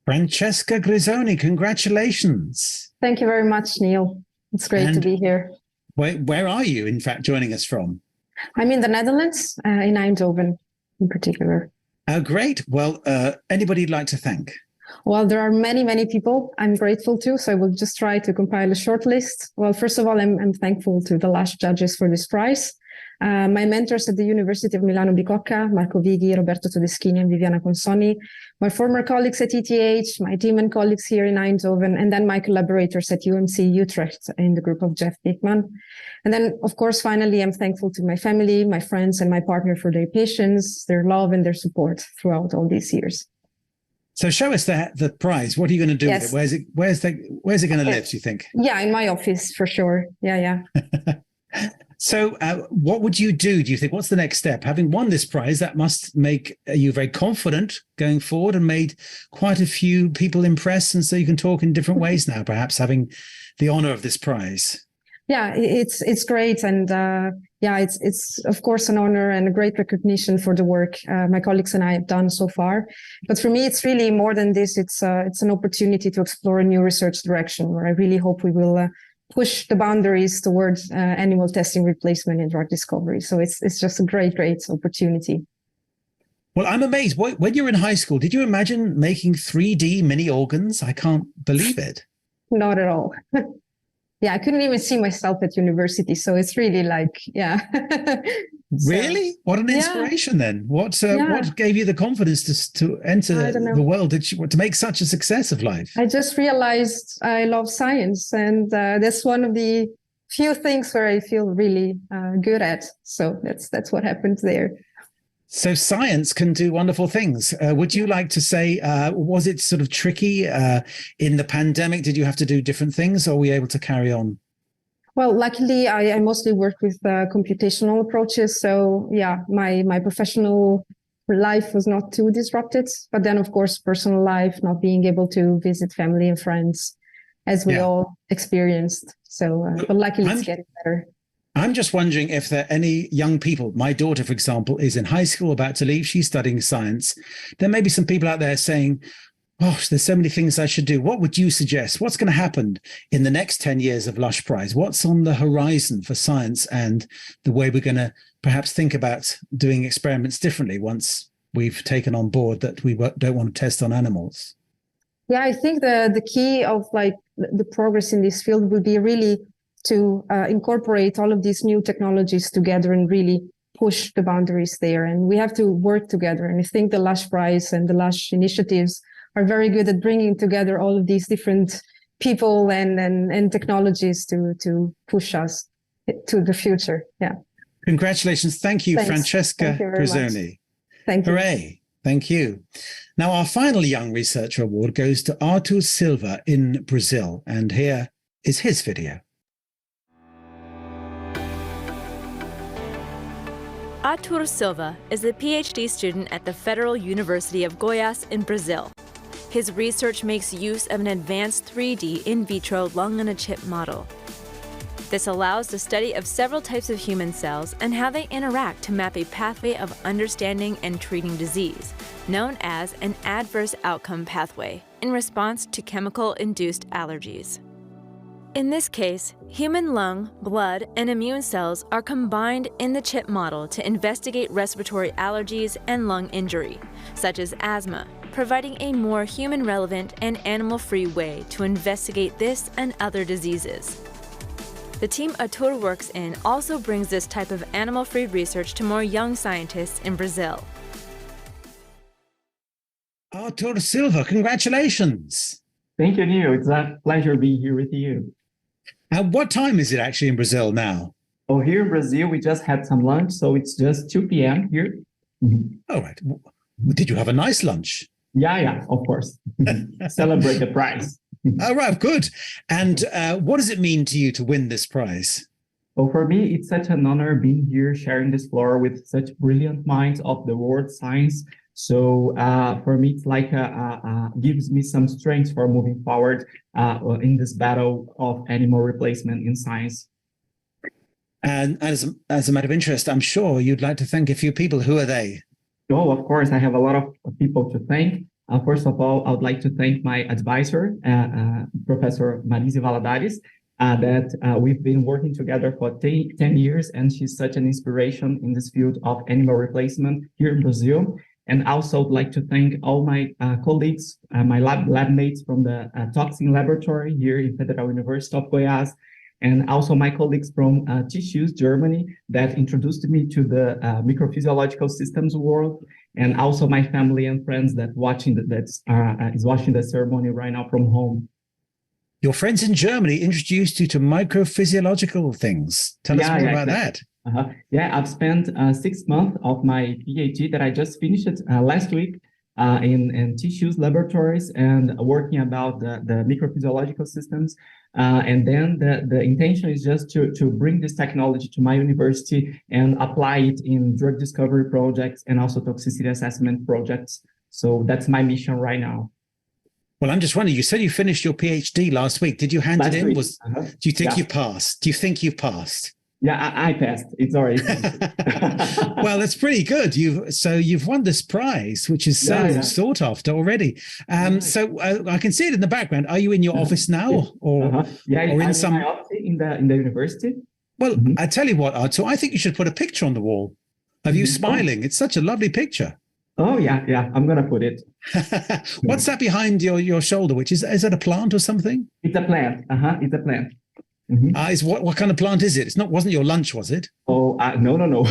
Francesca Grisoni, congratulations. Thank you very much, Neil. It's great to be here. Where are you, in fact, joining us from? I'm in the Netherlands, in Eindhoven in particular. Oh, great. Well, anybody you'd like to thank? Well, there are many, many people I'm grateful to, so I will just try to compile a short list. Well, first of all, I'm thankful to the Lush judges for this prize. My mentors at the University of Milano Bicocca, Marco Vighi, Roberto Todeschini, and Viviana Consoni, my former colleagues at ETH, my team and colleagues here in Eindhoven, and then my collaborators at UMC Utrecht in the group of Jeff Bickman. And then, of course, finally, I'm thankful to my family, my friends, and my partner for their patience, their love, and their support throughout all these years. So show us the prize. What are you going to do with it? Where's it going to live, do you think? Yeah, in my office, for sure. Yeah. So what would you do you think? What's the next step? Having won this prize, that must make you very confident going forward and made quite a few people impressed. And so you can talk in different ways now, perhaps having the honor of this prize. Yeah, it's great. And yeah, it's of course an honor and a great recognition for the work my colleagues and I have done so far. But for me, it's really more than this. It's an opportunity to explore a new research direction where I really hope we will push the boundaries towards animal testing replacement in drug discovery. So it's just a great opportunity. Well, I'm amazed. When you were in high school, did you imagine making 3D mini organs? I can't believe it. Not at all. Yeah, I couldn't even see myself at university. So it's really like, yeah. Really? What an inspiration then. What gave you the confidence to enter the world to make such a success of life? I just realized I love science. And that's one of the few things where I feel really good at. So that's what happened there. So science can do wonderful things. Would you like to say, was it sort of tricky in the pandemic? Did you have to do different things, or were you able to carry on? Well, luckily, I mostly work with computational approaches. So yeah, my professional life was not too disrupted. But then, of course, personal life, not being able to visit family and friends, as we all experienced. So, but luckily, it's getting better. I'm just wondering if there are any young people. My daughter, for example, is in high school, about to leave. She's studying science. There may be some people out there saying, gosh, there's so many things I should do. What would you suggest? What's going to happen in the next 10 years of Lush Prize? What's on the horizon for science and the way we're going to perhaps think about doing experiments differently once we've taken on board that we don't want to test on animals? Yeah, I think the key of like the progress in this field would be really to incorporate all of these new technologies together and really push the boundaries there. And we have to work together. And I think the Lush Prize and the Lush initiatives are very good at bringing together all of these different people and technologies to push us to the future. Yeah. Congratulations. Thank you, Thanks. Francesca Thank you very Brizzoni. much. Thank you. Hooray. Thank you. Now, our final Young Researcher Award goes to Artur Silva in Brazil. And here is his video. Artur Silva is a PhD student at the Federal University of Goiás in Brazil. His research makes use of an advanced 3D in vitro lung-on-a-chip model. This allows the study of several types of human cells and how they interact to map a pathway of understanding and treating disease, known as an adverse outcome pathway, in response to chemical-induced allergies. In this case, human lung, blood, and immune cells are combined in the chip model to investigate respiratory allergies and lung injury, such as asthma, providing a more human-relevant and animal-free way to investigate this and other diseases. The team Artur works in also brings this type of animal-free research to more young scientists in Brazil. Artur Silva, congratulations. Thank you, Neil. It's a pleasure being here with you. And what time is it actually in Brazil now? Oh, here in Brazil, we just had some lunch, so it's just 2 p.m. here. Oh, right. Did you have a nice lunch? Yeah, of course. Celebrate the prize. Oh, right, good. And what does it mean to you to win this prize? Well, for me, it's such an honor being here, sharing this floor with such brilliant minds of the world science. So for me, it's like gives me some strength for moving forward in this battle of animal replacement in science. And as a matter of interest, I'm sure you'd like to thank a few people. Who are they? Oh, of course, I have a lot of people to thank. First of all, I would like to thank my advisor, Professor Marise Valadares, that we've been working together for 10 years, and she's such an inspiration in this field of animal replacement here in Brazil. And also would like to thank all my colleagues, my lab mates from the toxin laboratory here in Federal University of Goiás, and also my colleagues from Tissues, Germany, that introduced me to the microphysiological systems world, and also my family and friends that is watching the ceremony right now from home. Your friends in Germany introduced you to microphysiological things. Tell us more about that. Yeah, I've spent 6 months of my PhD that I just finished last week in tissues laboratories and working about the microphysiological systems. And then the intention is just to bring this technology to my university and apply it in drug discovery projects and also toxicity assessment projects. So that's my mission right now. Well, I'm just wondering, you said you finished your PhD last week. Did you hand it in? Do you think you passed? Do you think you passed? Yeah, I passed. It's already. Well, that's pretty good. You've won this prize, which is so sought after already. So I can see it in the background. Are you in your office now, or or in some my office in the university? Well, I tell you what, Artur, I think you should put a picture on the wall of you smiling. It's such a lovely picture. Oh yeah, I'm gonna put it. What's that behind your shoulder? Which is that a plant or something? It's a plant. It's a plant. What kind of plant is it? Wasn't your lunch, was it? Oh no.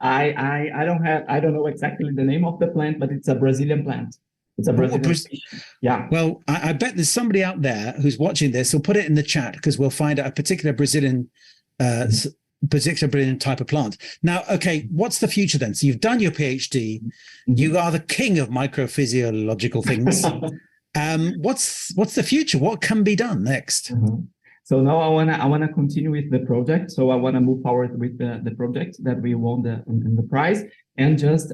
I don't know exactly the name of the plant, but it's a Brazilian plant. It's a Brazilian species. Yeah. Well, I bet there's somebody out there who's watching this. So put it in the chat because we'll find out a particular Brazilian type of plant. Now, okay, what's the future then? So you've done your PhD. You are the king of microphysiological things. What's the future? What can be done next? So now I wanna continue with the project. So I wanna move forward with the project that we won the prize, and just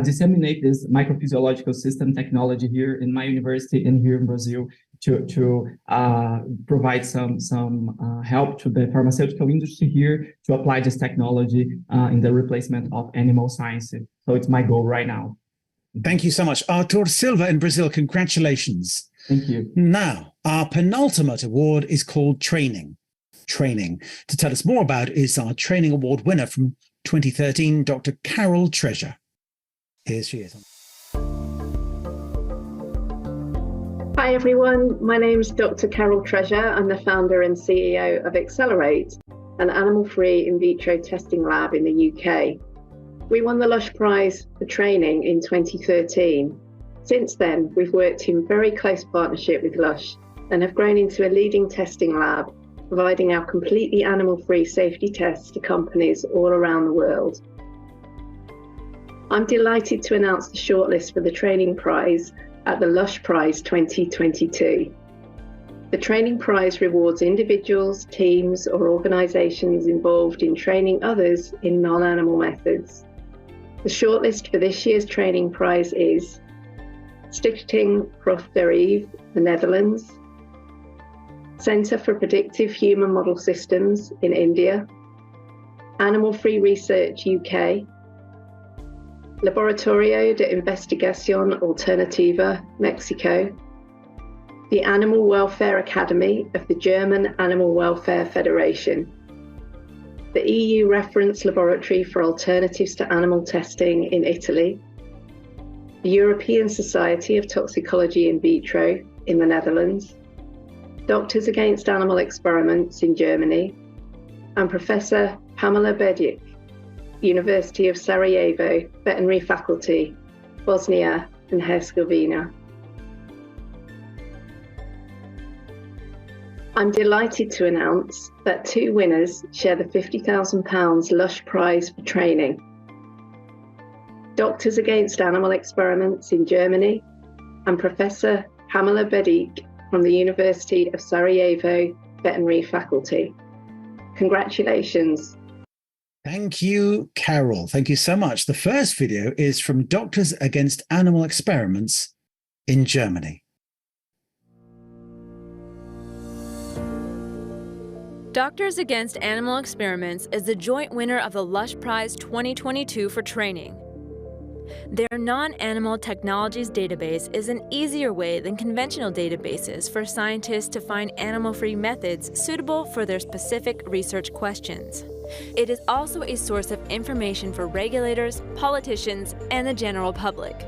disseminate this microphysiological system technology here in my university and here in Brazil to provide some help to the pharmaceutical industry here to apply this technology in the replacement of animal sciences. So it's my goal right now. Thank you so much. Artur Silva in Brazil, congratulations. Thank you. Now, our penultimate award is called Training. Training. To tell us more about it is our Training Award winner from 2013, Dr. Carol Treasure. Here she is. Hi everyone, my name is Dr. Carol Treasure. I'm the founder and CEO of Accelerate, an animal-free in vitro testing lab in the UK. We won the Lush Prize for training in 2013. Since then, we've worked in very close partnership with Lush and have grown into a leading testing lab, providing our completely animal-free safety tests to companies all around the world. I'm delighted to announce the shortlist for the Training Prize at the Lush Prize 2022. The Training Prize rewards individuals, teams, or organisations involved in training others in non-animal methods. The shortlist for this year's Training Prize is Stichting Prof Derive, the Netherlands, Centre for Predictive Human Model Systems in India, Animal Free Research UK, Laboratorio de Investigación Alternativa, Mexico, the Animal Welfare Academy of the German Animal Welfare Federation, the EU Reference Laboratory for Alternatives to Animal Testing in Italy, the European Society of Toxicology in Vitro in the Netherlands, Doctors Against Animal Experiments in Germany, and Professor Pamela Bedic, University of Sarajevo Veterinary Faculty, Bosnia and Herzegovina. I'm delighted to announce that two winners share the £50,000 Lush Prize for training. Doctors Against Animal Experiments in Germany and Professor Pamela Bedic from the University of Sarajevo Veterinary Faculty. Congratulations. Thank you, Carol. Thank you so much. The first video is from Doctors Against Animal Experiments in Germany. Doctors Against Animal Experiments is the joint winner of the Lush Prize 2022 for training. Their non-animal technologies database is an easier way than conventional databases for scientists to find animal-free methods suitable for their specific research questions. It is also a source of information for regulators, politicians, and the general public.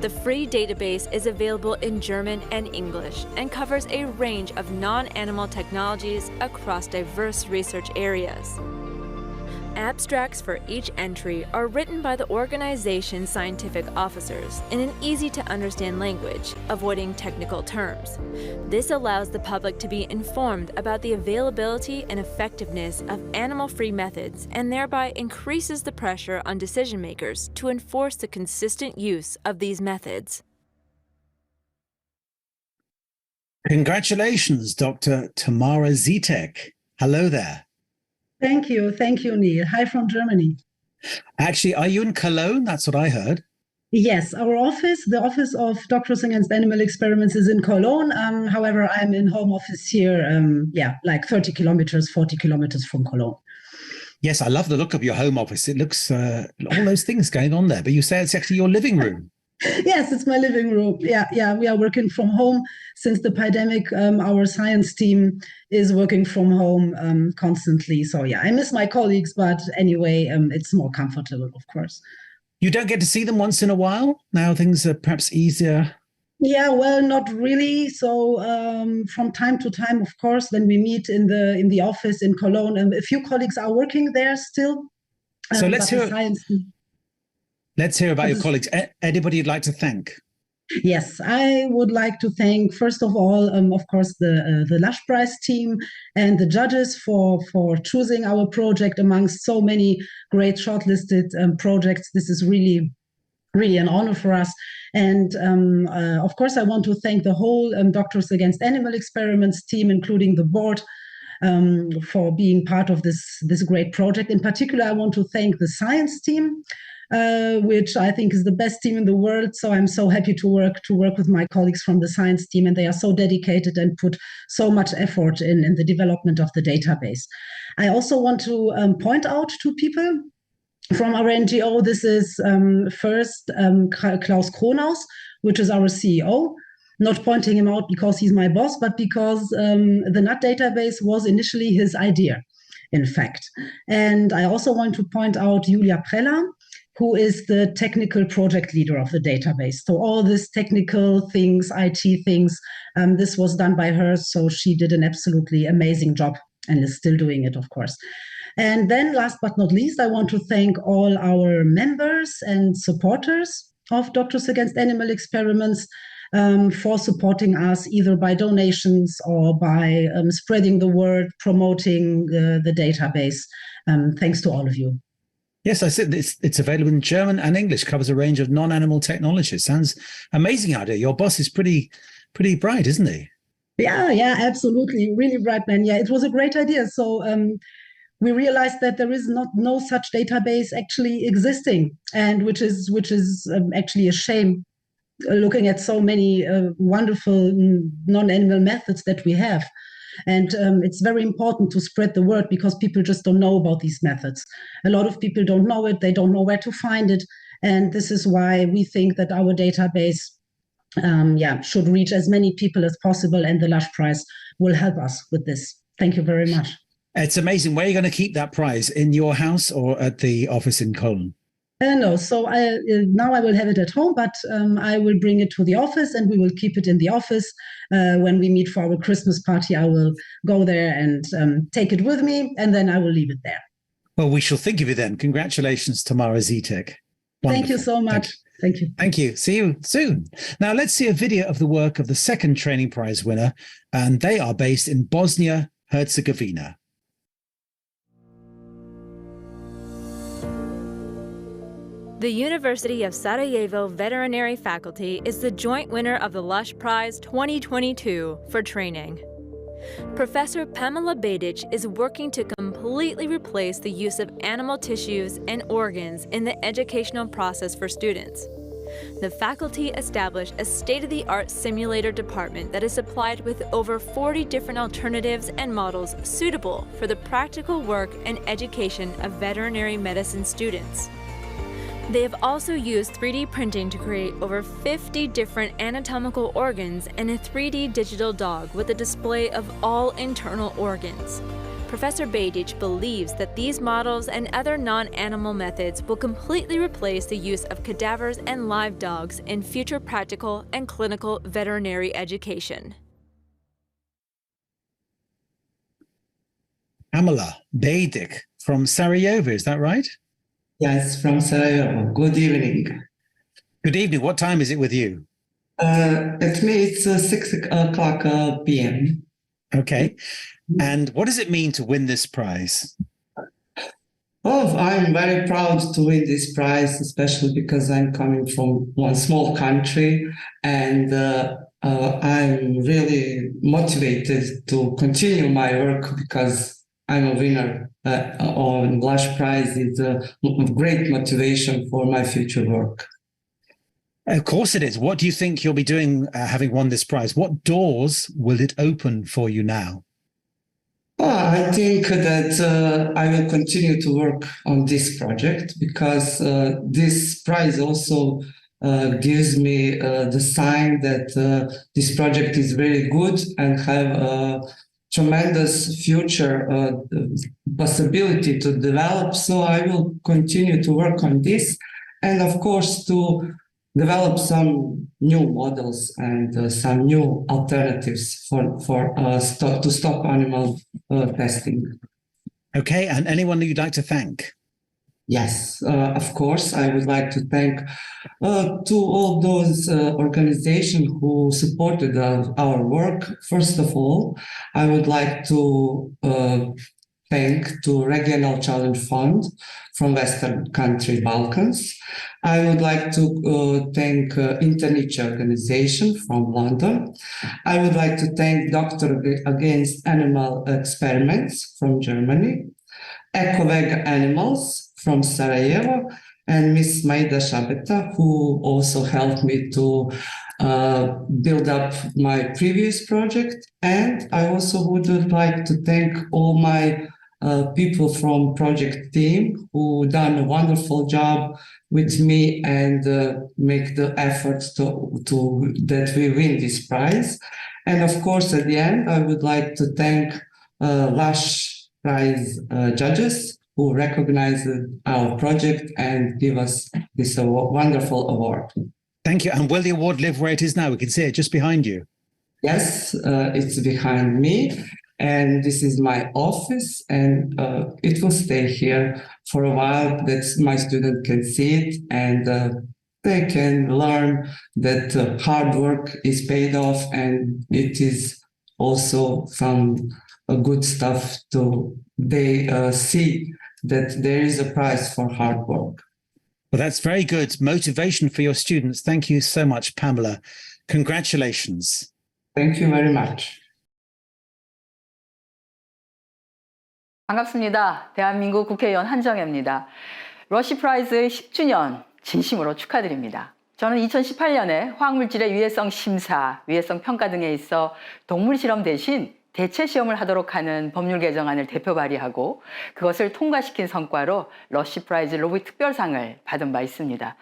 The free database is available in German and English and covers a range of non-animal technologies across diverse research areas. Abstracts for each entry are written by the organization's scientific officers in an easy-to-understand language, avoiding technical terms. This allows the public to be informed about the availability and effectiveness of animal-free methods and thereby increases the pressure on decision-makers to enforce the consistent use of these methods. Congratulations, Dr. Tamara Zitek. Hello there. Thank you, Neil. Hi from Germany. Actually, are you in Cologne? That's what I heard. Yes, our office, the office of Doctors Against Animal Experiments, is in Cologne. However, I'm in home office here, like 30 kilometers, 40 kilometers from Cologne. Yes, I love the look of your home office. It looks all those things going on there, but you say it's actually your living room. Yes, it's my living room. Yeah. We are working from home since the pandemic. Our science team is working from home constantly. So yeah, I miss my colleagues, but anyway, it's more comfortable, of course. You don't get to see them once in a while? Now things are perhaps easier. Yeah, well, not really. So from time to time, of course, when we meet in the office in Cologne, and a few colleagues are working there still. So let's hear. Science. Let's hear about your colleagues. Anybody you'd like to thank? Yes, I would like to thank, first of all, of course, the Lush Prize team and the judges for choosing our project amongst so many great shortlisted projects. This is really an honor for us. And of course, I want to thank the whole Doctors Against Animal Experiments team, including the board, for being part of this great project. In particular, I want to thank the science team, which I think is the best team in the world. So I'm so happy to work with my colleagues from the science team, and they are so dedicated and put so much effort in the development of the database. I also want to point out to people from our NGO. This is first Klaus Kronaus, which is our CEO. Not pointing him out because he's my boss, but because the NUT database was initially his idea, in fact. And I also want to point out Julia Preller, who is the technical project leader of the database. So all these technical things, IT things, this was done by her. So she did an absolutely amazing job and is still doing it, of course. And then last but not least, I want to thank all our members and supporters of Doctors Against Animal Experiments for supporting us either by donations or by spreading the word, promoting the database. Thanks to all of you. Yes, I said it's available in German and English, covers a range of non-animal technologies. Sounds amazing idea. Your boss is pretty bright, isn't he? Yeah, absolutely. Really bright man. Yeah, it was a great idea. So we realized that there is no such database actually existing, and which is actually a shame, looking at so many wonderful non-animal methods that we have. And it's very important to spread the word because people just don't know about these methods. A lot of people don't know it. They don't know where to find it. And this is why we think that our database should reach as many people as possible. And the Lush Prize will help us with this. Thank you very much. It's amazing. Where are you going to keep that prize? In your house or at the office in Cologne? No, so now I will have it at home, but I will bring it to the office and we will keep it in the office. When we meet for our Christmas party, I will go there and take it with me, and then I will leave it there. Well, we shall think of you then. Congratulations, Tamara Zitek. Thank you so much. Thank you. Thank you. See you soon. Now, let's see a video of the work of the second training prize winner, and they are based in Bosnia, Herzegovina. The University of Sarajevo Veterinary Faculty is the joint winner of the Lush Prize 2022 for training. Professor Pamela Bedic is working to completely replace the use of animal tissues and organs in the educational process for students. The faculty established a state-of-the-art simulator department that is supplied with over 40 different alternatives and models suitable for the practical work and education of veterinary medicine students. They have also used 3D printing to create over 50 different anatomical organs and a 3D digital dog with a display of all internal organs. Professor Bedic believes that these models and other non-animal methods will completely replace the use of cadavers and live dogs in future practical and clinical veterinary education. Pamela Bedic from Sarajevo, is that right? Yes, from Sarajevo. Good evening. Good evening. What time is it with you? At me, it's 6 o'clock p.m. Okay. And what does it mean to win this prize? Oh, I'm very proud to win this prize, especially because I'm coming from one small country, and I'm really motivated to continue my work because I'm a winner on Lush Prize. Is a great motivation for my future work. Of course it is. What do you think you'll be doing having won this prize? What doors will it open for you now? I think that I will continue to work on this project because this prize also gives me the sign that this project is very good and have a tremendous future possibility to develop. So I will continue to work on this and, of course, to develop some new models and some new alternatives to stop animal testing. Okay, and anyone that you'd like to thank? Yes, of course. I would like to thank to all those organizations who supported our work. First of all, I would like to thank to Regional Challenge Fund from Western country Balkans. I would like to thank Internet Organization from London. I would like to thank Doctor Against Animal Experiments from Germany, Ecoveg Animals from Sarajevo, and Miss Maida Shabeta, who also helped me to build up my previous project. And I also would like to thank all my people from project team who done a wonderful job with me and make the efforts to that we win this prize. And of course, at the end, I would like to thank Lush Prize judges who recognized our project and give us this wonderful award. Thank you. And will the award live where it is now? We can see it just behind you. Yes, it's behind me. And this is my office, and it will stay here for a while that my student can see it and they can learn that hard work is paid off, and it is also some good stuff to they see that there is a prize for hard work. Well, that's very good motivation for your students. Thank you so much, Pamela. Congratulations. Thank you very much. 반갑습니다. 대한민국 국회의원 한정혜입니다. 러시 프라이즈 10주년 진심으로 축하드립니다. 저는 2018년에 화학물질의 유해성 심사, 유해성 평가 등에 있어 동물 실험 대신 대체 시험을 하도록 하는 법률 개정안을 대표 발의하고 그것을 통과시킨 성과로 러시 프라이즈 로비 특별상을 받은 바 있습니다.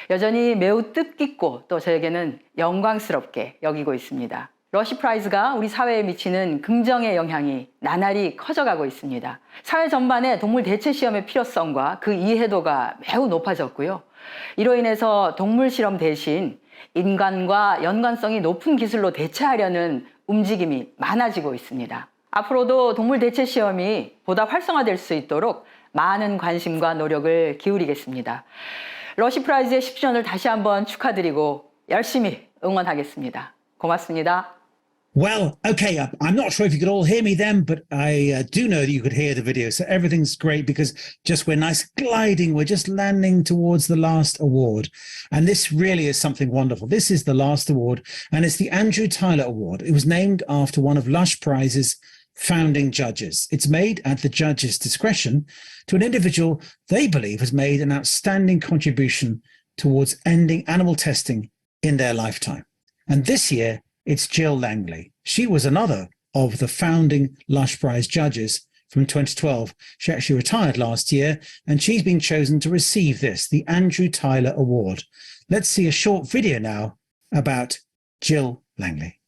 여전히 매우 뜻깊고 또 저에게는 영광스럽게 여기고 있습니다. 러시 프라이즈가 우리 사회에 미치는 긍정의 영향이 나날이 커져가고 있습니다. 사회 전반의 동물 대체 시험의 필요성과 그 이해도가 매우 높아졌고요. 이로 인해서 동물 실험 대신 인간과 연관성이 높은 기술로 대체하려는 움직임이 많아지고 있습니다. 앞으로도 동물 대체 시험이 보다 활성화될 수 있도록 많은 관심과 노력을 기울이겠습니다. 러시 프라이즈의 10주년을 다시 한번 축하드리고 열심히 응원하겠습니다. 고맙습니다. Well, okay, I'm not sure if you could all hear me then, but I do know that you could hear the video. So everything's great because just we're nice gliding. We're just landing towards the last award. And this really is something wonderful. This is the last award, and it's the Andrew Tyler Award. It was named after one of Lush Prize's founding judges. It's made at the judge's discretion to an individual they believe has made an outstanding contribution towards ending animal testing in their lifetime. And this year, it's Jill Langley. She was another of the founding Lush Prize judges from 2012. She actually retired last year, and she's been chosen to receive this, the Andrew Tyler Award. Let's see a short video now about Jill Langley.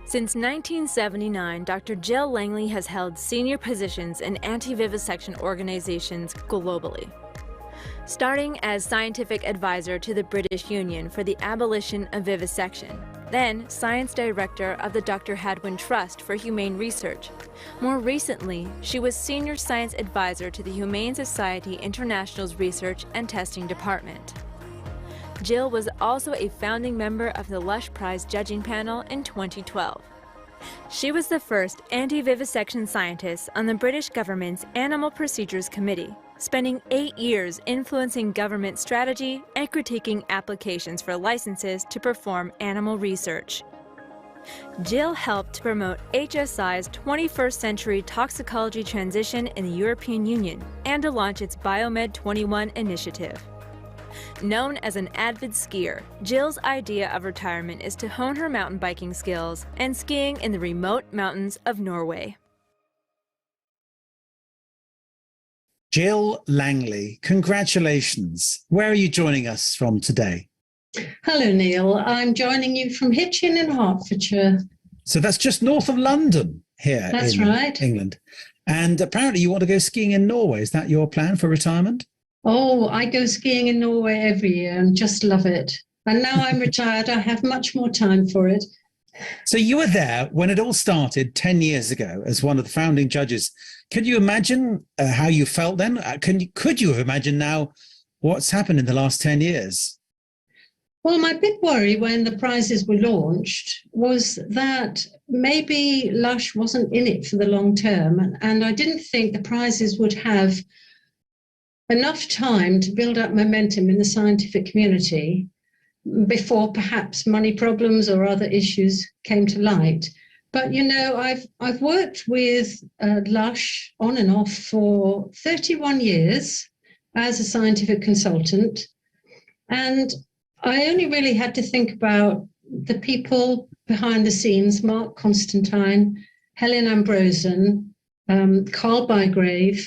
Since 1979, Dr. Jill Langley has held senior positions in anti-vivisection organizations globally. Starting as scientific advisor to the British Union for the abolition of vivisection, then science director of the Dr. Hadwin Trust for Humane Research. More recently, she was senior science advisor to the Humane Society International's Research and Testing Department. Jill was also a founding member of the Lush Prize judging panel in 2012. She was the first anti-vivisection scientist on the British government's Animal Procedures Committee, spending 8 years influencing government strategy and critiquing applications for licenses to perform animal research. Jill helped to promote HSI's 21st century toxicology transition in the European Union and to launch its Biomed 21 initiative. Known as an avid skier, Jill's idea of retirement is to hone her mountain biking skills and skiing in the remote mountains of Norway. Jill Langley, congratulations. Where are you joining us from today? Hello, Neil. I'm joining you from Hitchin in Hertfordshire. So that's just north of London here That's in right. England. And apparently you want to go skiing in Norway. Is that your plan for retirement? Oh, I go skiing in Norway every year and just love it. And now I'm retired, I have much more time for it. So you were there when it all started 10 years ago as one of the founding judges. Can you imagine how you felt then? Could you have imagined now what's happened in the last 10 years? Well, my big worry when the prizes were launched was that maybe Lush wasn't in it for the long term. And I didn't think the prizes would have enough time to build up momentum in the scientific community before perhaps money problems or other issues came to light. But, you know, I've worked with Lush on and off for 31 years as a scientific consultant. And I only really had to think about the people behind the scenes, Mark Constantine, Helen Ambrosen, Carl Bygrave,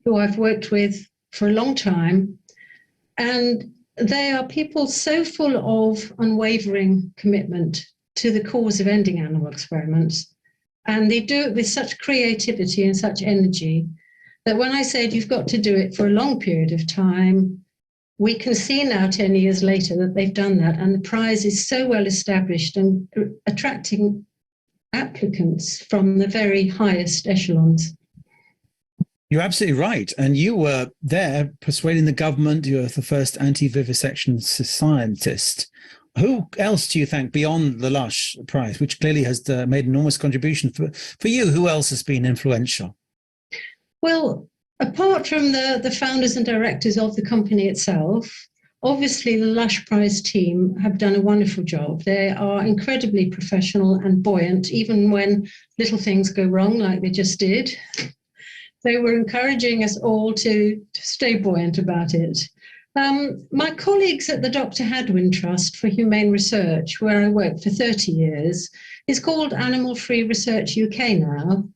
who I've worked with for a long time. And they are people so full of unwavering commitment to the cause of ending animal experiments. And they do it with such creativity and such energy that when I said you've got to do it for a long period of time, we can see now 10 years later that they've done that. And the prize is so well established and attracting applicants from the very highest echelons. You're absolutely right. And you were there persuading the government. You were the first anti-vivisection scientist. Who else do you think beyond the Lush Prize, which clearly has made an enormous contribution for you? Who else has been influential? Well, apart from the founders and directors of the company itself, obviously the Lush Prize team have done a wonderful job. They are incredibly professional and buoyant, even when little things go wrong like they just did. They were encouraging us all to stay buoyant about it. My colleagues at the Dr. Hadwin Trust for Humane Research, where I worked for 30 years, is called Animal Free Research UK now.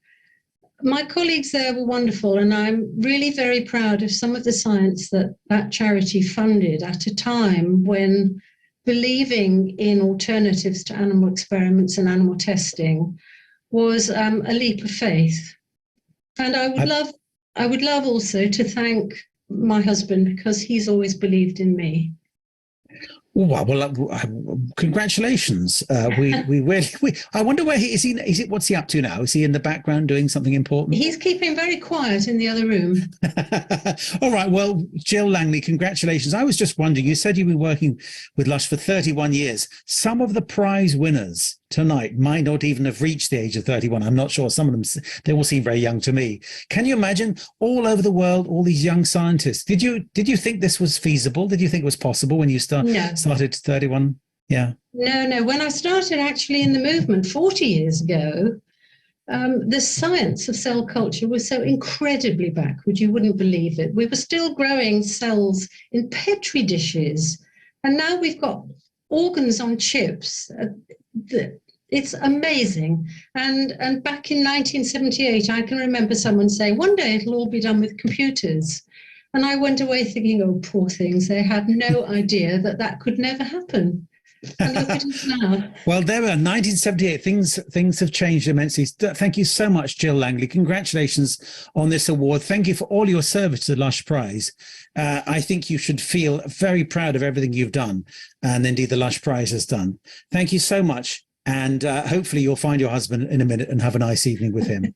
My colleagues there were wonderful, and I'm really very proud of some of the science that that charity funded at a time when believing in alternatives to animal experiments and animal testing was a leap of faith. And I would love also to thank my husband, because he's always believed in me. Well, congratulations. I wonder where he is. What's he up to now? Is he in the background doing something important? He's keeping very quiet in the other room. All right. Well, Jill Langley, congratulations. I was just wondering, you said you've been working with Lush for 31 years. Some of the prize winners tonight might not even have reached the age of 31. I'm not sure. Some of them, they all seem very young to me. Can you imagine all over the world, all these young scientists? Did you think this was feasible? Did you think it was possible when you started 31? Yeah. No. When I started actually in the movement 40 years ago, the science of cell culture was so incredibly backward, you wouldn't believe it. We were still growing cells in petri dishes, and now we've got organs on chips. It's amazing. And back in 1978, I can remember someone saying, one day it'll all be done with computers. And I went away thinking, oh, poor things. They had no idea that could never happen. And look at us now. Well, there were 1978. Things have changed immensely. Thank you so much, Jill Langley. Congratulations on this award. Thank you for all your service to the Lush Prize. I think you should feel very proud of everything you've done, and indeed the Lush Prize has done. Thank you so much. And hopefully you'll find your husband in a minute and have a nice evening with him.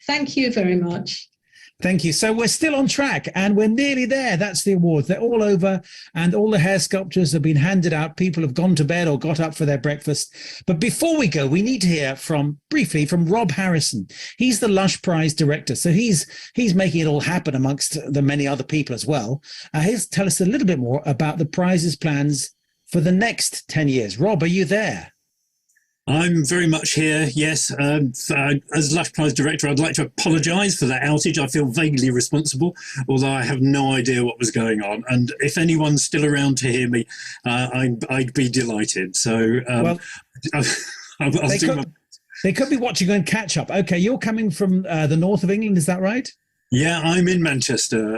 Thank you very much. Thank you. So we're still on track and we're nearly there. That's the awards. They're all over and all the hair sculptures have been handed out. People have gone to bed or got up for their breakfast. But before we go, we need to hear briefly from Rob Harrison. He's the Lush Prize director. So he's making it all happen amongst the many other people as well. He'll tell us a little bit more about the prize's plans for the next 10 years. Rob, are you there? I'm very much here, yes. As Lush Prize Director, I'd like to apologise for that outage. I feel vaguely responsible, although I have no idea what was going on. And if anyone's still around to hear me, I'd be delighted. So I'll do my... They could be watching on catch up. Okay, you're coming from the north of England, is that right? Yeah, I'm in Manchester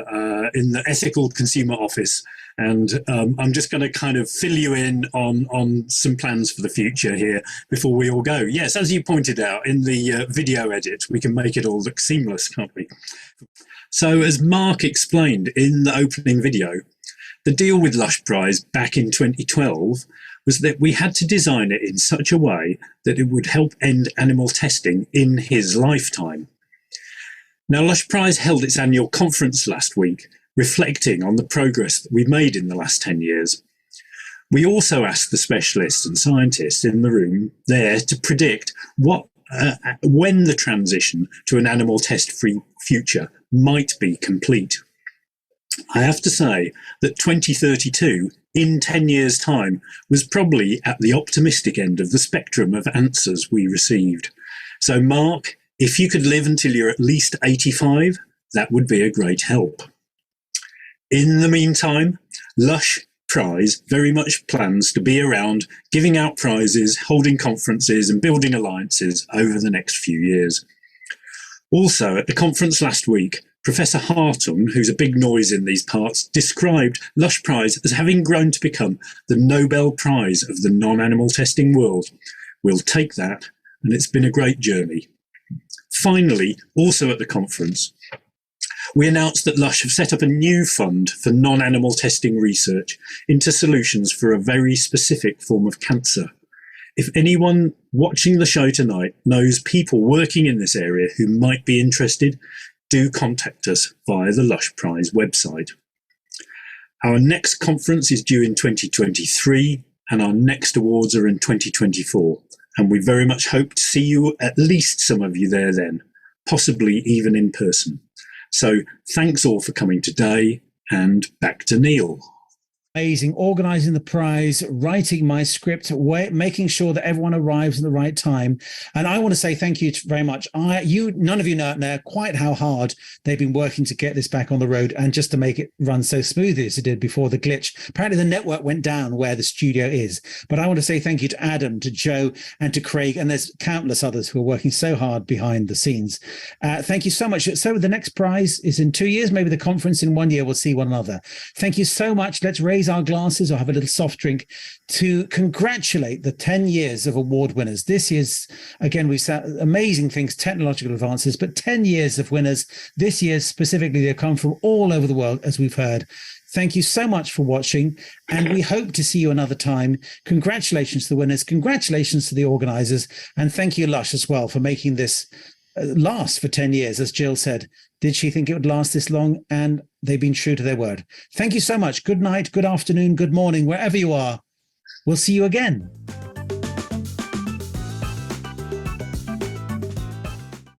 in the Ethical Consumer Office, and I'm just going to kind of fill you in on some plans for the future here before we all go. Yes, as you pointed out, in the video edit, we can make it all look seamless, can't we? So as Mark explained in the opening video, the deal with Lush Prize back in 2012 was that we had to design it in such a way that it would help end animal testing in his lifetime. Now, Lush Prize held its annual conference last week, reflecting on the progress that we've made in the last 10 years. We also asked the specialists and scientists in the room there to predict when the transition to an animal test-free future might be complete. I have to say that 2032, in 10 years' time, was probably at the optimistic end of the spectrum of answers we received. So, Mark, if you could live until you're at least 85, that would be a great help. In the meantime, Lush Prize very much plans to be around giving out prizes, holding conferences and building alliances over the next few years. Also, at the conference last week, Professor Hartung, who's a big noise in these parts, described Lush Prize as having grown to become the Nobel Prize of the non-animal testing world. We'll take that, and it's been a great journey. Finally, also at the conference, we announced that Lush have set up a new fund for non-animal testing research into solutions for a very specific form of cancer. If anyone watching the show tonight knows people working in this area who might be interested, do contact us via the Lush Prize website. Our next conference is due in 2023, and our next awards are in 2024. And we very much hope to see you, at least some of you there then, possibly even in person. So thanks all for coming today, and back to Neil. Amazing, organising the prize, writing my script, making sure that everyone arrives at the right time. And I want to say thank you very much. None of you know quite how hard they've been working to get this back on the road and just to make it run so smoothly as it did before the glitch. Apparently the network went down where the studio is. But I want to say thank you to Adam, to Joe, and to Craig, and there's countless others who are working so hard behind the scenes. Thank you so much. So the next prize is in 2 years, maybe the conference in 1 year. We'll see one another. Thank you so much. Let's raise our glasses or have a little soft drink to congratulate the 10 years of award winners. This is, again, we've said amazing things, technological advances, but 10 years of winners. This year specifically, they've come from all over the world, as we've heard. Thank you so much for watching, and we hope to see you another time. Congratulations to the winners, congratulations to the organisers, and thank you, Lush, as well, for making this last for 10 years, as Jill said. Did she think it would last this long? And they've been true to their word. Thank you so much. Good night, good afternoon, good morning, wherever you are. We'll see you again.